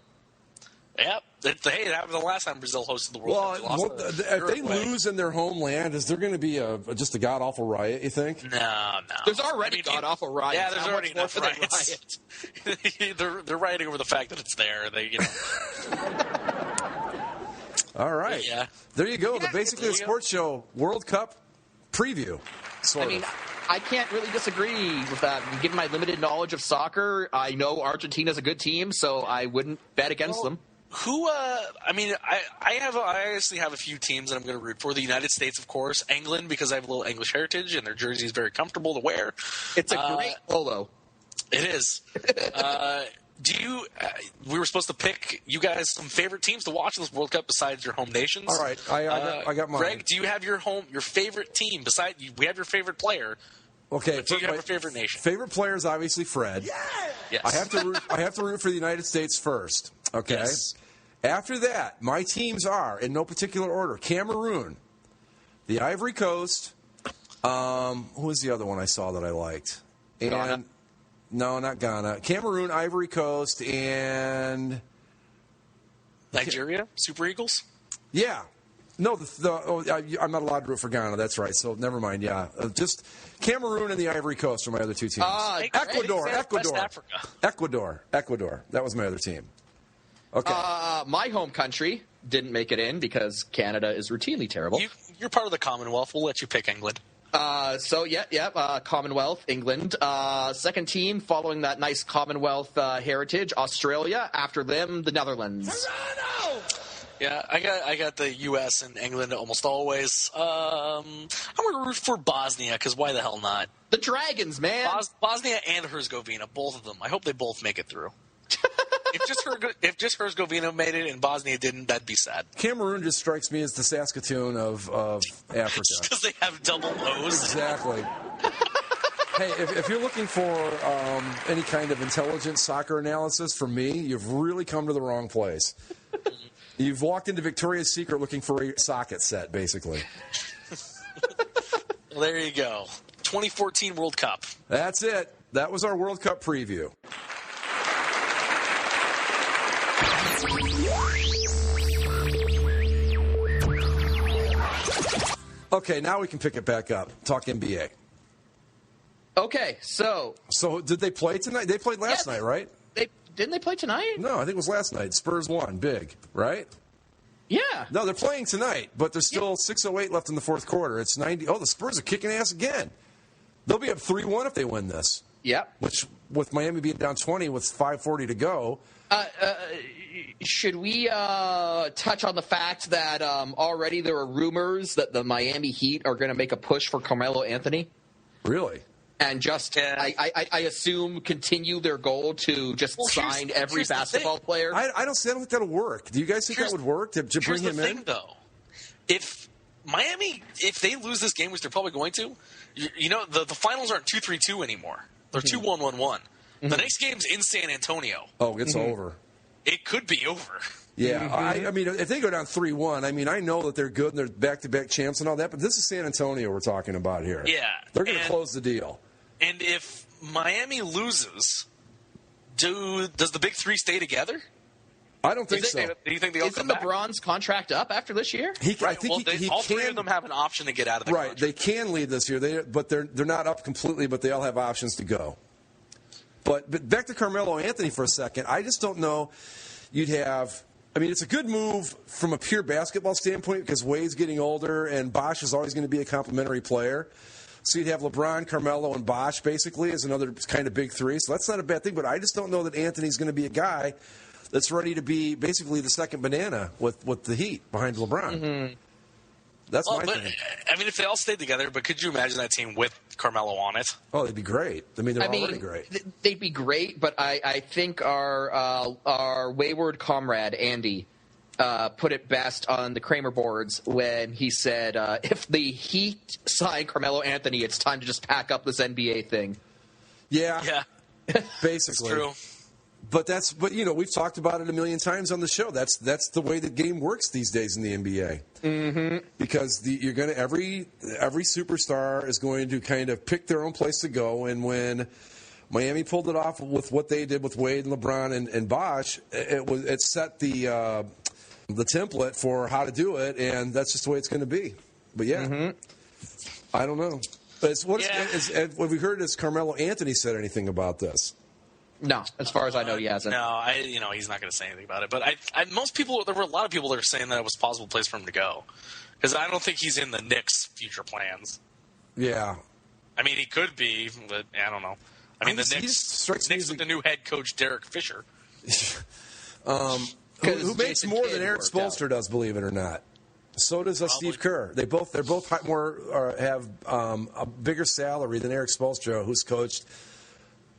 Yep. It happened the last time Brazil hosted the World Cup. If they lose in their homeland, is there going to be just a god-awful riot, you think? No. There's already god-awful riots. Yeah, there's already enough riots. They're rioting over the fact that it's there. All right. Yeah. There you go. Basically a sports show World Cup preview. I can't really disagree with that. Given my limited knowledge of soccer, I know Argentina's a good team, so I wouldn't bet against them. I honestly have a few teams that I'm going to root for. The United States, of course. England, because I have a little English heritage, and their jersey is very comfortable to wear. It's a great polo. It is. We were supposed to pick you guys some favorite teams to watch in this World Cup besides your home nations. All right, I got mine. Greg, do you have your favorite team we have your favorite player? Okay, do you have a favorite nation? Favorite player is obviously Fred. Yeah. Yes. I have to root for the United States first. Okay. Yes. After that, my teams are in no particular order: Cameroon, the Ivory Coast. Who was the other one I saw that I liked? Ghana. No, not Ghana. Cameroon, Ivory Coast, and Nigeria, Super Eagles. Yeah. No, I'm not allowed to root for Ghana. That's right. So never mind. Yeah, just Cameroon and the Ivory Coast are my other two teams. Ecuador. West Africa. Ecuador. That was my other team. Okay. My home country didn't make it in because Canada is routinely terrible. You're part of the Commonwealth. We'll let you pick England. Commonwealth, England. Second team following that nice Commonwealth heritage, Australia. After them, the Netherlands. Toronto! Yeah, I got the U.S. and England almost always. I'm going to root for Bosnia because why the hell not? The Dragons, man. Bosnia and Herzegovina, both of them. I hope they both make it through. If just Herzegovina made it and Bosnia didn't, that'd be sad. Cameroon just strikes me as the Saskatoon of Africa. Just because they have double O's. Exactly. Hey, if you're looking for any kind of intelligent soccer analysis from me, you've really come to the wrong place. You've walked into Victoria's Secret looking for a socket set, basically. Well, there you go. 2014 World Cup. That's it. That was our World Cup preview. Okay, now we can pick it back up. Talk NBA. Okay, so did they play tonight? They played last night, right? Didn't they play tonight? No, I think it was last night. Spurs won big, right? Yeah. No, they're playing tonight, but there's still 6:08 left in the fourth quarter. It's 90. Oh, the Spurs are kicking ass again. They'll be up 3-1 if they win this. Yep. Which, with Miami being down 20 with 5:40 to go. Should we touch on the fact that already there are rumors that the Miami Heat are going to make a push for Carmelo Anthony? Really? And just, I assume, continue their goal to just sign every basketball player? I don't think that'll work. Do you guys think that would work to bring him in? Here's the thing, though. If Miami, if they lose this game, which they're probably going to, the finals aren't 2-3-2 anymore. They're 2-1-1-1. Mm-hmm. The next game's in San Antonio. Oh, it's over. It could be over. Yeah, I mean, if they go down 3-1, I mean, I know that they're good and they're back-to-back champs and all that, but this is San Antonio we're talking about here. Yeah. They're going to close the deal. And if Miami loses, does the big three stay together? I don't think so. Do you think they all come back? Isn't LeBron's contract up after this year? All three of them have an option to get out of the contract. They can leave this year, but they're not up completely, but they all have options to go. But back to Carmelo Anthony for a second. I just don't know you'd have – I mean, it's a good move from a pure basketball standpoint because Wade's getting older and Bosh is always going to be a complimentary player. So you'd have LeBron, Carmelo, and Bosh basically as another kind of big three. So that's not a bad thing. But I just don't know that Anthony's going to be a guy that's ready to be basically the second banana with the Heat behind LeBron. Mm-hmm. That's my thing. I mean, if they all stayed together, but could you imagine that team with Carmelo on it? Oh, they'd be great. I mean, they're already great. They'd be great, but I think our wayward comrade, Andy, put it best on the Kramer boards when he said, if the Heat sign Carmelo Anthony, it's time to just pack up this NBA thing. Yeah. Basically. True. But we've talked about it a million times on the show. That's the way the game works these days in the NBA. Mm-hmm. Because you're going to every superstar is going to kind of pick their own place to go. And when Miami pulled it off with what they did with Wade and LeBron and Bosh, it set the template for how to do it, and that's just the way it's going to be. But I don't know. But what we heard is Carmelo Anthony said anything about this. No, as far as I know, he hasn't. No, he's not going to say anything about it. But there were a lot of people that were saying that it was a possible place for him to go, because I don't think he's in the Knicks' future plans. Yeah, I mean, he could be, but I don't know. I mean, the Knicks with the new head coach Derek Fisher, who makes more than Eric Spoelstra does, believe it or not. So does Steve Kerr. They're both have a bigger salary than Eric Spoelstra, who's coached.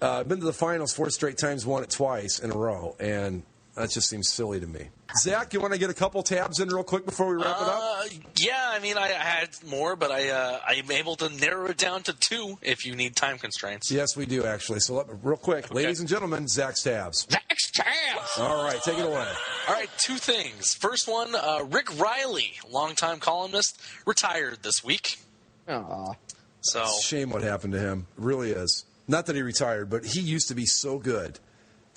Been to the finals 4 straight times, won it twice in a row, and that just seems silly to me. Zach, you want to get a couple tabs in real quick before we wrap it up? Yeah, I mean, I had more, but I'm able to narrow it down to 2 if you need time constraints. Yes, we do, actually. So real quick, ladies and gentlemen, Zach's tabs. Zach's tabs! All right, take it away. All right, 2 things. First one, Rick Riley, longtime columnist, retired this week. Aww. So It's a shame what happened to him. It really is. Not that he retired, but he used to be so good.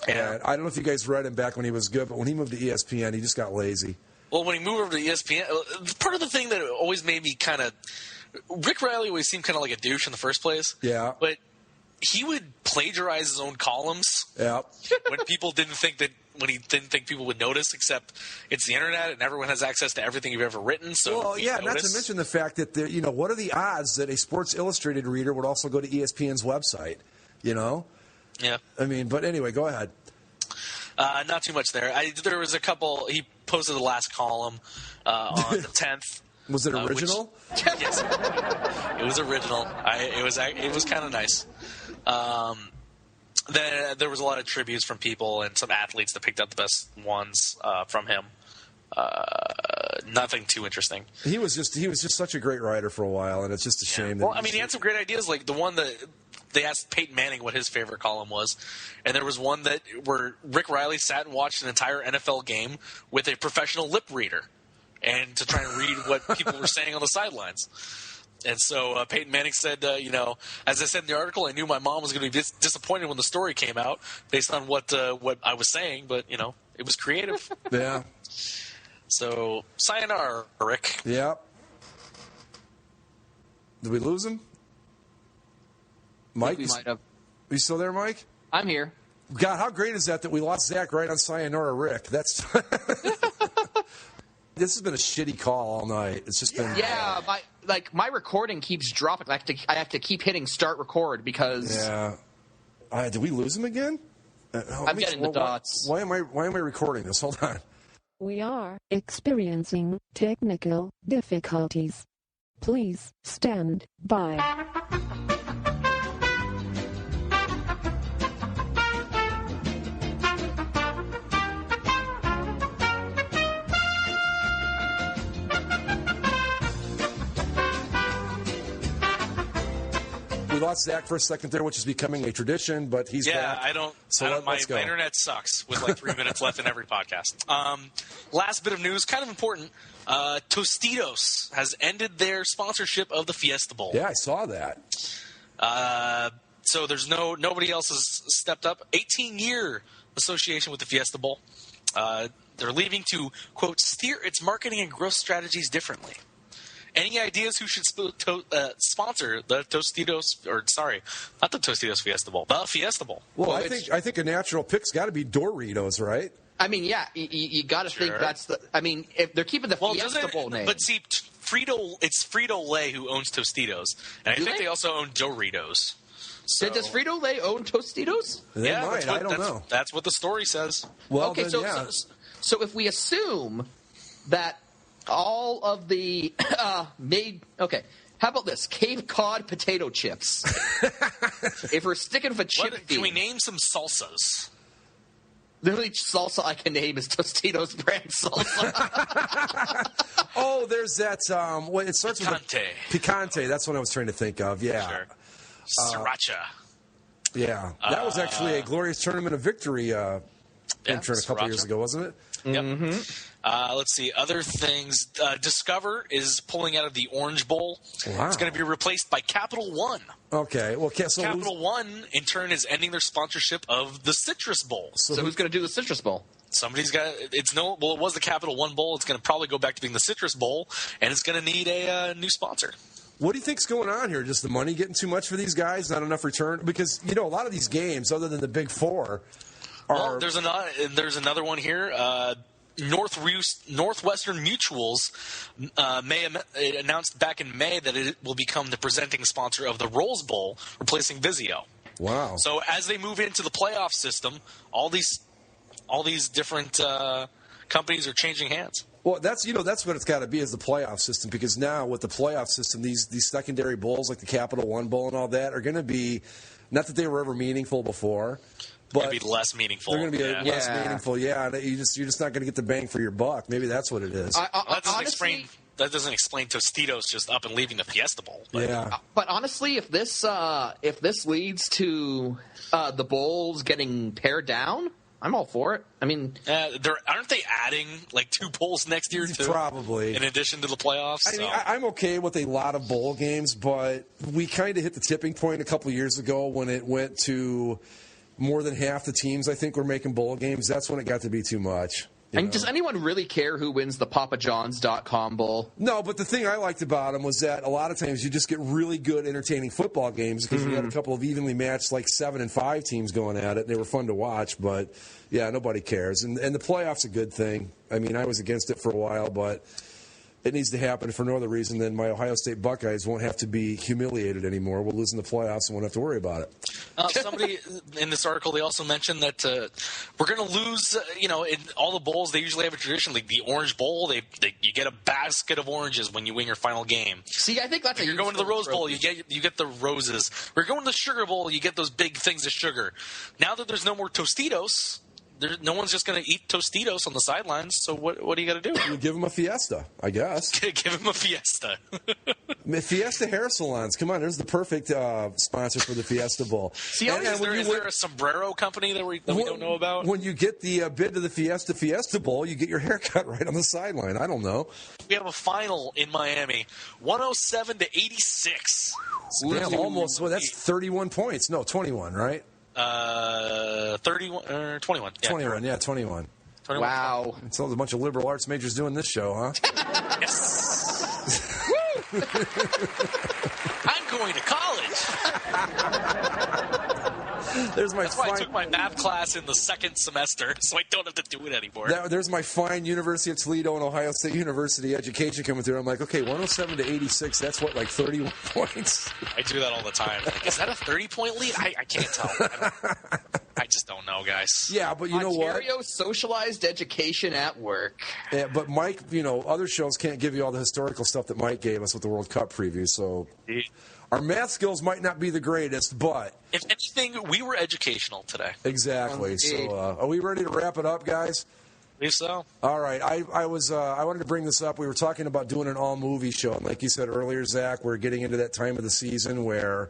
Yeah. And I don't know if you guys read him back when he was good, but when he moved to ESPN, he just got lazy. Well, when he moved over to ESPN, part of the thing that always made me kind of – Rick Riley always seemed kind of like a douche in the first place. Yeah. But he would plagiarize his own columns Yeah. when he didn't think people would notice, except it's the internet and everyone has access to everything you've ever written. So not to mention the fact that what are the odds that a Sports Illustrated reader would also go to ESPN's website? Yeah. I mean, but anyway, go ahead. Not too much there. There was a couple. He posted the last column on the 10th. Was it original? Yes, it was original. It was kind of nice. Then there was a lot of tributes from people and some athletes that picked out the best ones from him. Nothing too interesting. He was just such a great writer for a while, and it's just a shame. Well, I mean, he had some great ideas, like the one that they asked Peyton Manning what his favorite column was, and there was one where Rick Riley sat and watched an entire NFL game with a professional lip reader, and to try and read what people were saying on the sidelines. And so Peyton Manning said, as I said in the article, I knew my mom was going to be disappointed when the story came out based on what I was saying, but it was creative. Yeah. So sayonara, Rick. Yeah. Did we lose him? Mike, we might have. Are you still there, Mike? I'm here. God, how great is that we lost Zach right on sayonara, Rick? That's. This has been a shitty call all night. It's just been. Yeah, my recording keeps dropping. I have to keep hitting start record because. Yeah. Did we lose him again? I'm getting the dots. Why am I recording this? Hold on. We are experiencing technical difficulties. Please stand by. We lost Zach for a second there, which is becoming a tradition, but he's back. My internet sucks with like 3 minutes left in every podcast. Last bit of news, kind of important. Tostitos has ended their sponsorship of the Fiesta Bowl. Yeah, I saw that. So there's nobody else has stepped up. 18-year association with the Fiesta Bowl. They're leaving to, quote, steer its marketing and growth strategies differently. Any ideas who should sponsor the Tostitos? Or sorry, not the Tostitos Fiesta Bowl, the Fiesta Bowl. Well, I think a natural pick's got to be Doritos, right? I mean, yeah, you got to think that's the. I mean, if they're keeping the Fiesta Bowl name, but see, it's Frito-Lay who owns Tostitos, and I think they also own Doritos. So. Does Frito-Lay own Tostitos? They might. I don't know. That's what the story says. Well, okay, then, so if we assume that all of the okay, how about this? Cape Cod potato chips. If we're sticking with a chip theme. Can we name some salsas? The only salsa I can name is Tostitos brand salsa. Oh, there's that. It starts Picante. with Picante. That's what I was trying to think of. Yeah. Sure. Sriracha. Yeah. That was actually a glorious tournament of victory entrant a couple years ago, wasn't it? Yep. Mm-hmm. Let's see. Other things. Discover is pulling out of the Orange Bowl. Wow. It's going to be replaced by Capital One. Okay. Well, so Capital One, in turn, is ending their sponsorship of the Citrus Bowl. So who's going to do the Citrus Bowl? Somebody's got it was the Capital One Bowl. It's going to probably go back to being the Citrus Bowl, and it's going to need a new sponsor. What do you think's going on here? Just the money getting too much for these guys? Not enough return? Because, a lot of these games, other than the Big Four, Well, there's another one here. Northwestern Mutuals announced back in May that it will become the presenting sponsor of the Rose Bowl, replacing Vizio. Wow. So as they move into the playoff system, all these different companies are changing hands. Well, that's what it's got to be, is the playoff system, because now with the playoff system, these secondary bowls like the Capital One Bowl and all that are going to be, not that they were ever meaningful before, but they're going to be less meaningful. They're going to be less meaningful, yeah. You're just not going to get the bang for your buck. Maybe that's what it is. That doesn't explain Tostitos just up and leaving the Fiesta Bowl. But. Yeah. But honestly, if this leads to the bowls getting pared down, I'm all for it. I mean, aren't they adding like 2 bowls next year too? Probably, in addition to the playoffs. I mean, I'm okay with a lot of bowl games, but we kind of hit the tipping point a couple of years ago when it went to more than half the teams, I think, were making bowl games. That's when it got to be too much. And does anyone really care who wins the PapaJohns.com Bowl? No, but the thing I liked about them was that a lot of times you just get really good, entertaining football games because you had a couple of evenly matched, like 7 and 5 teams going at it. They were fun to watch, but yeah, nobody cares. And the playoffs a good thing. I mean, I was against it for a while, but it needs to happen for no other reason than my Ohio State Buckeyes won't have to be humiliated anymore. We'll lose in the playoffs and won't have to worry about it. Somebody in this article, they also mentioned that we're going to lose, in all the bowls, they usually have a tradition, like the Orange Bowl, you get a basket of oranges when you win your final game. See, I think that's You're going to the Rose Bowl, you get the roses. We're going to the Sugar Bowl, you get those big things of sugar. Now that there's no more Tostitos, no one's just going to eat Tostitos on the sidelines, so what do you got to do? You give them a Fiesta, I guess. Give them a Fiesta. Fiesta hair salons. Come on, there's the perfect sponsor for the Fiesta Bowl. See, is there a sombrero company that we don't know about? When you get the bid to the Fiesta Bowl, you get your hair cut right on the sideline. I don't know. We have a final in Miami, 107-86. Damn, almost. Well, that's 31 points. No, 21, right? 21. Yeah, 21. Yeah, 21. Wow. It's all a bunch of liberal arts majors doing this show, huh? Yes. I'm going to college. That's why I took my math class in the second semester, so I don't have to do it anymore. There's my fine University of Toledo and Ohio State University education coming through. I'm like, okay, 107-86, that's what, like 31 points? I do that all the time. Like, is that a 30-point lead? I can't tell. I just don't know, guys. Yeah, but you know what? Ontario socialized education at work. Yeah, but Mike, other shows can't give you all the historical stuff that Mike gave us with the World Cup preview, so our math skills might not be the greatest, but if anything, we were educational today. Exactly. So are we ready to wrap it up, guys? I believe so. All right. I wanted to bring this up. We were talking about doing an all-movie show. And like you said earlier, Zach, we're getting into that time of the season where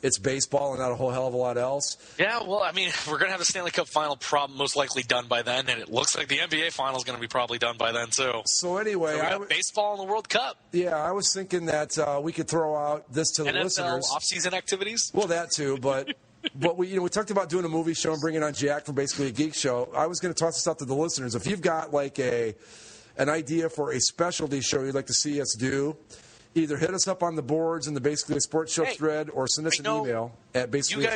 it's baseball and not a whole hell of a lot else. Yeah, well, I mean, we're going to have the Stanley Cup final most likely done by then, and it looks like the NBA final is going to be probably done by then, too. So anyway, we got baseball and the World Cup. Yeah, I was thinking that we could throw out this to the NFL listeners. Off-season activities? Well, that too, but we talked about doing a movie show and bringing on Jack from basically a geek show. I was going to toss this out to the listeners. If you've got like an idea for a specialty show you'd like to see us do, either hit us up on the boards in the Basically a Sports Show thread or send us an email at basically. You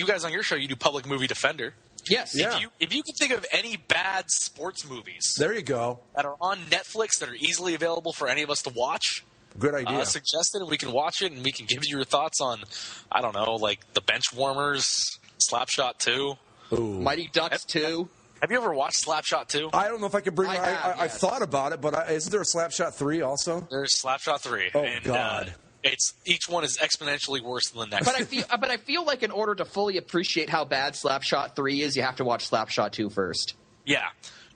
guys on your show, you do Public Movie Defender. Yes. Yeah. If you can think of any bad sports movies, there you go, that are on Netflix that are easily available for any of us to watch. Good idea. Suggest it, and we can watch it, and we can give you your thoughts on, I don't know, like The Benchwarmers, Slapshot 2. Ooh. Mighty Ducks 2. Have you ever watched Slapshot 2? I don't know if I could bring it. I yes. thought about it, but isn't there a Slapshot 3 also? There's Slapshot 3. Oh, God. Each one is exponentially worse than the next. But I feel like in order to fully appreciate how bad Slapshot 3 is, you have to watch Slapshot 2 first. Yeah.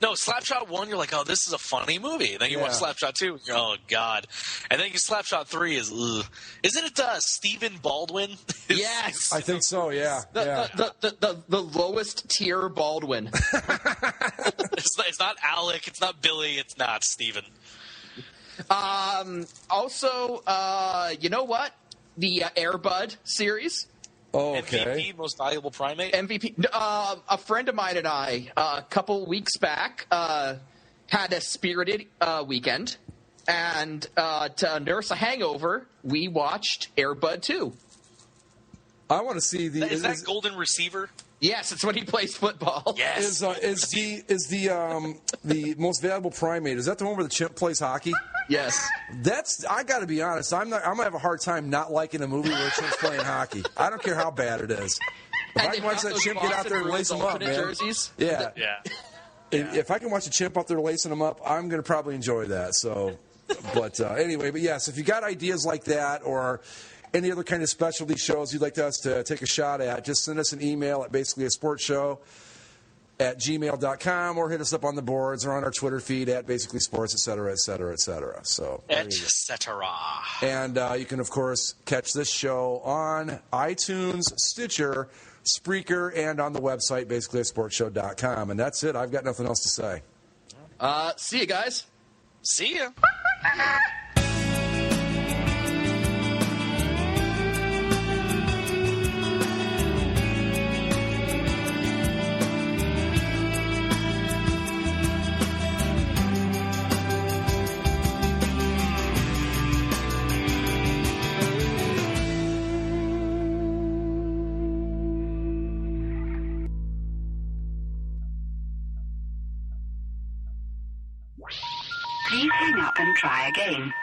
No, Slapshot 1, you're like, oh, this is a funny movie. And then you watch Slapshot 2, and you're, oh, God. And then you Slapshot 3 is, ugh. Isn't it Stephen Baldwin? Yes. I think so, yeah. The lowest tier Baldwin. It's not Alec, it's not Billy, it's not Stephen. Also, you know what? The Air Bud series. Oh, okay. MVP, most valuable primate? MVP. A friend of mine and I, a couple weeks back, had a spirited weekend. And to nurse a hangover, we watched Air Bud 2. I want to see the... Is that Golden Receiver? Yes, it's when he plays football. Yes. Is the most valuable primate, is that the one where the chimp plays hockey? Yes. I got to be honest. I'm gonna have a hard time not liking a movie where a chimp's playing hockey. I don't care how bad it is. If I can watch that chimp get out there and lace them up, man. Jerseys. Yeah. Yeah. If I can watch a chimp out there lacing them up, I'm gonna probably enjoy that. So, but anyway, but yes, if you got ideas like that or any other kind of specialty shows you'd like us to take a shot at, just send us an email at basicallyasportshow@gmail.com or hit us up on the boards or on our Twitter feed at basicallysports, et cetera, et cetera, et cetera. So, et cetera. And you can, of course, catch this show on iTunes, Stitcher, Spreaker, and on the website, basicallyasportshow.com. And that's it. I've got nothing else to say. See you guys. See ya. Please hang up and try again.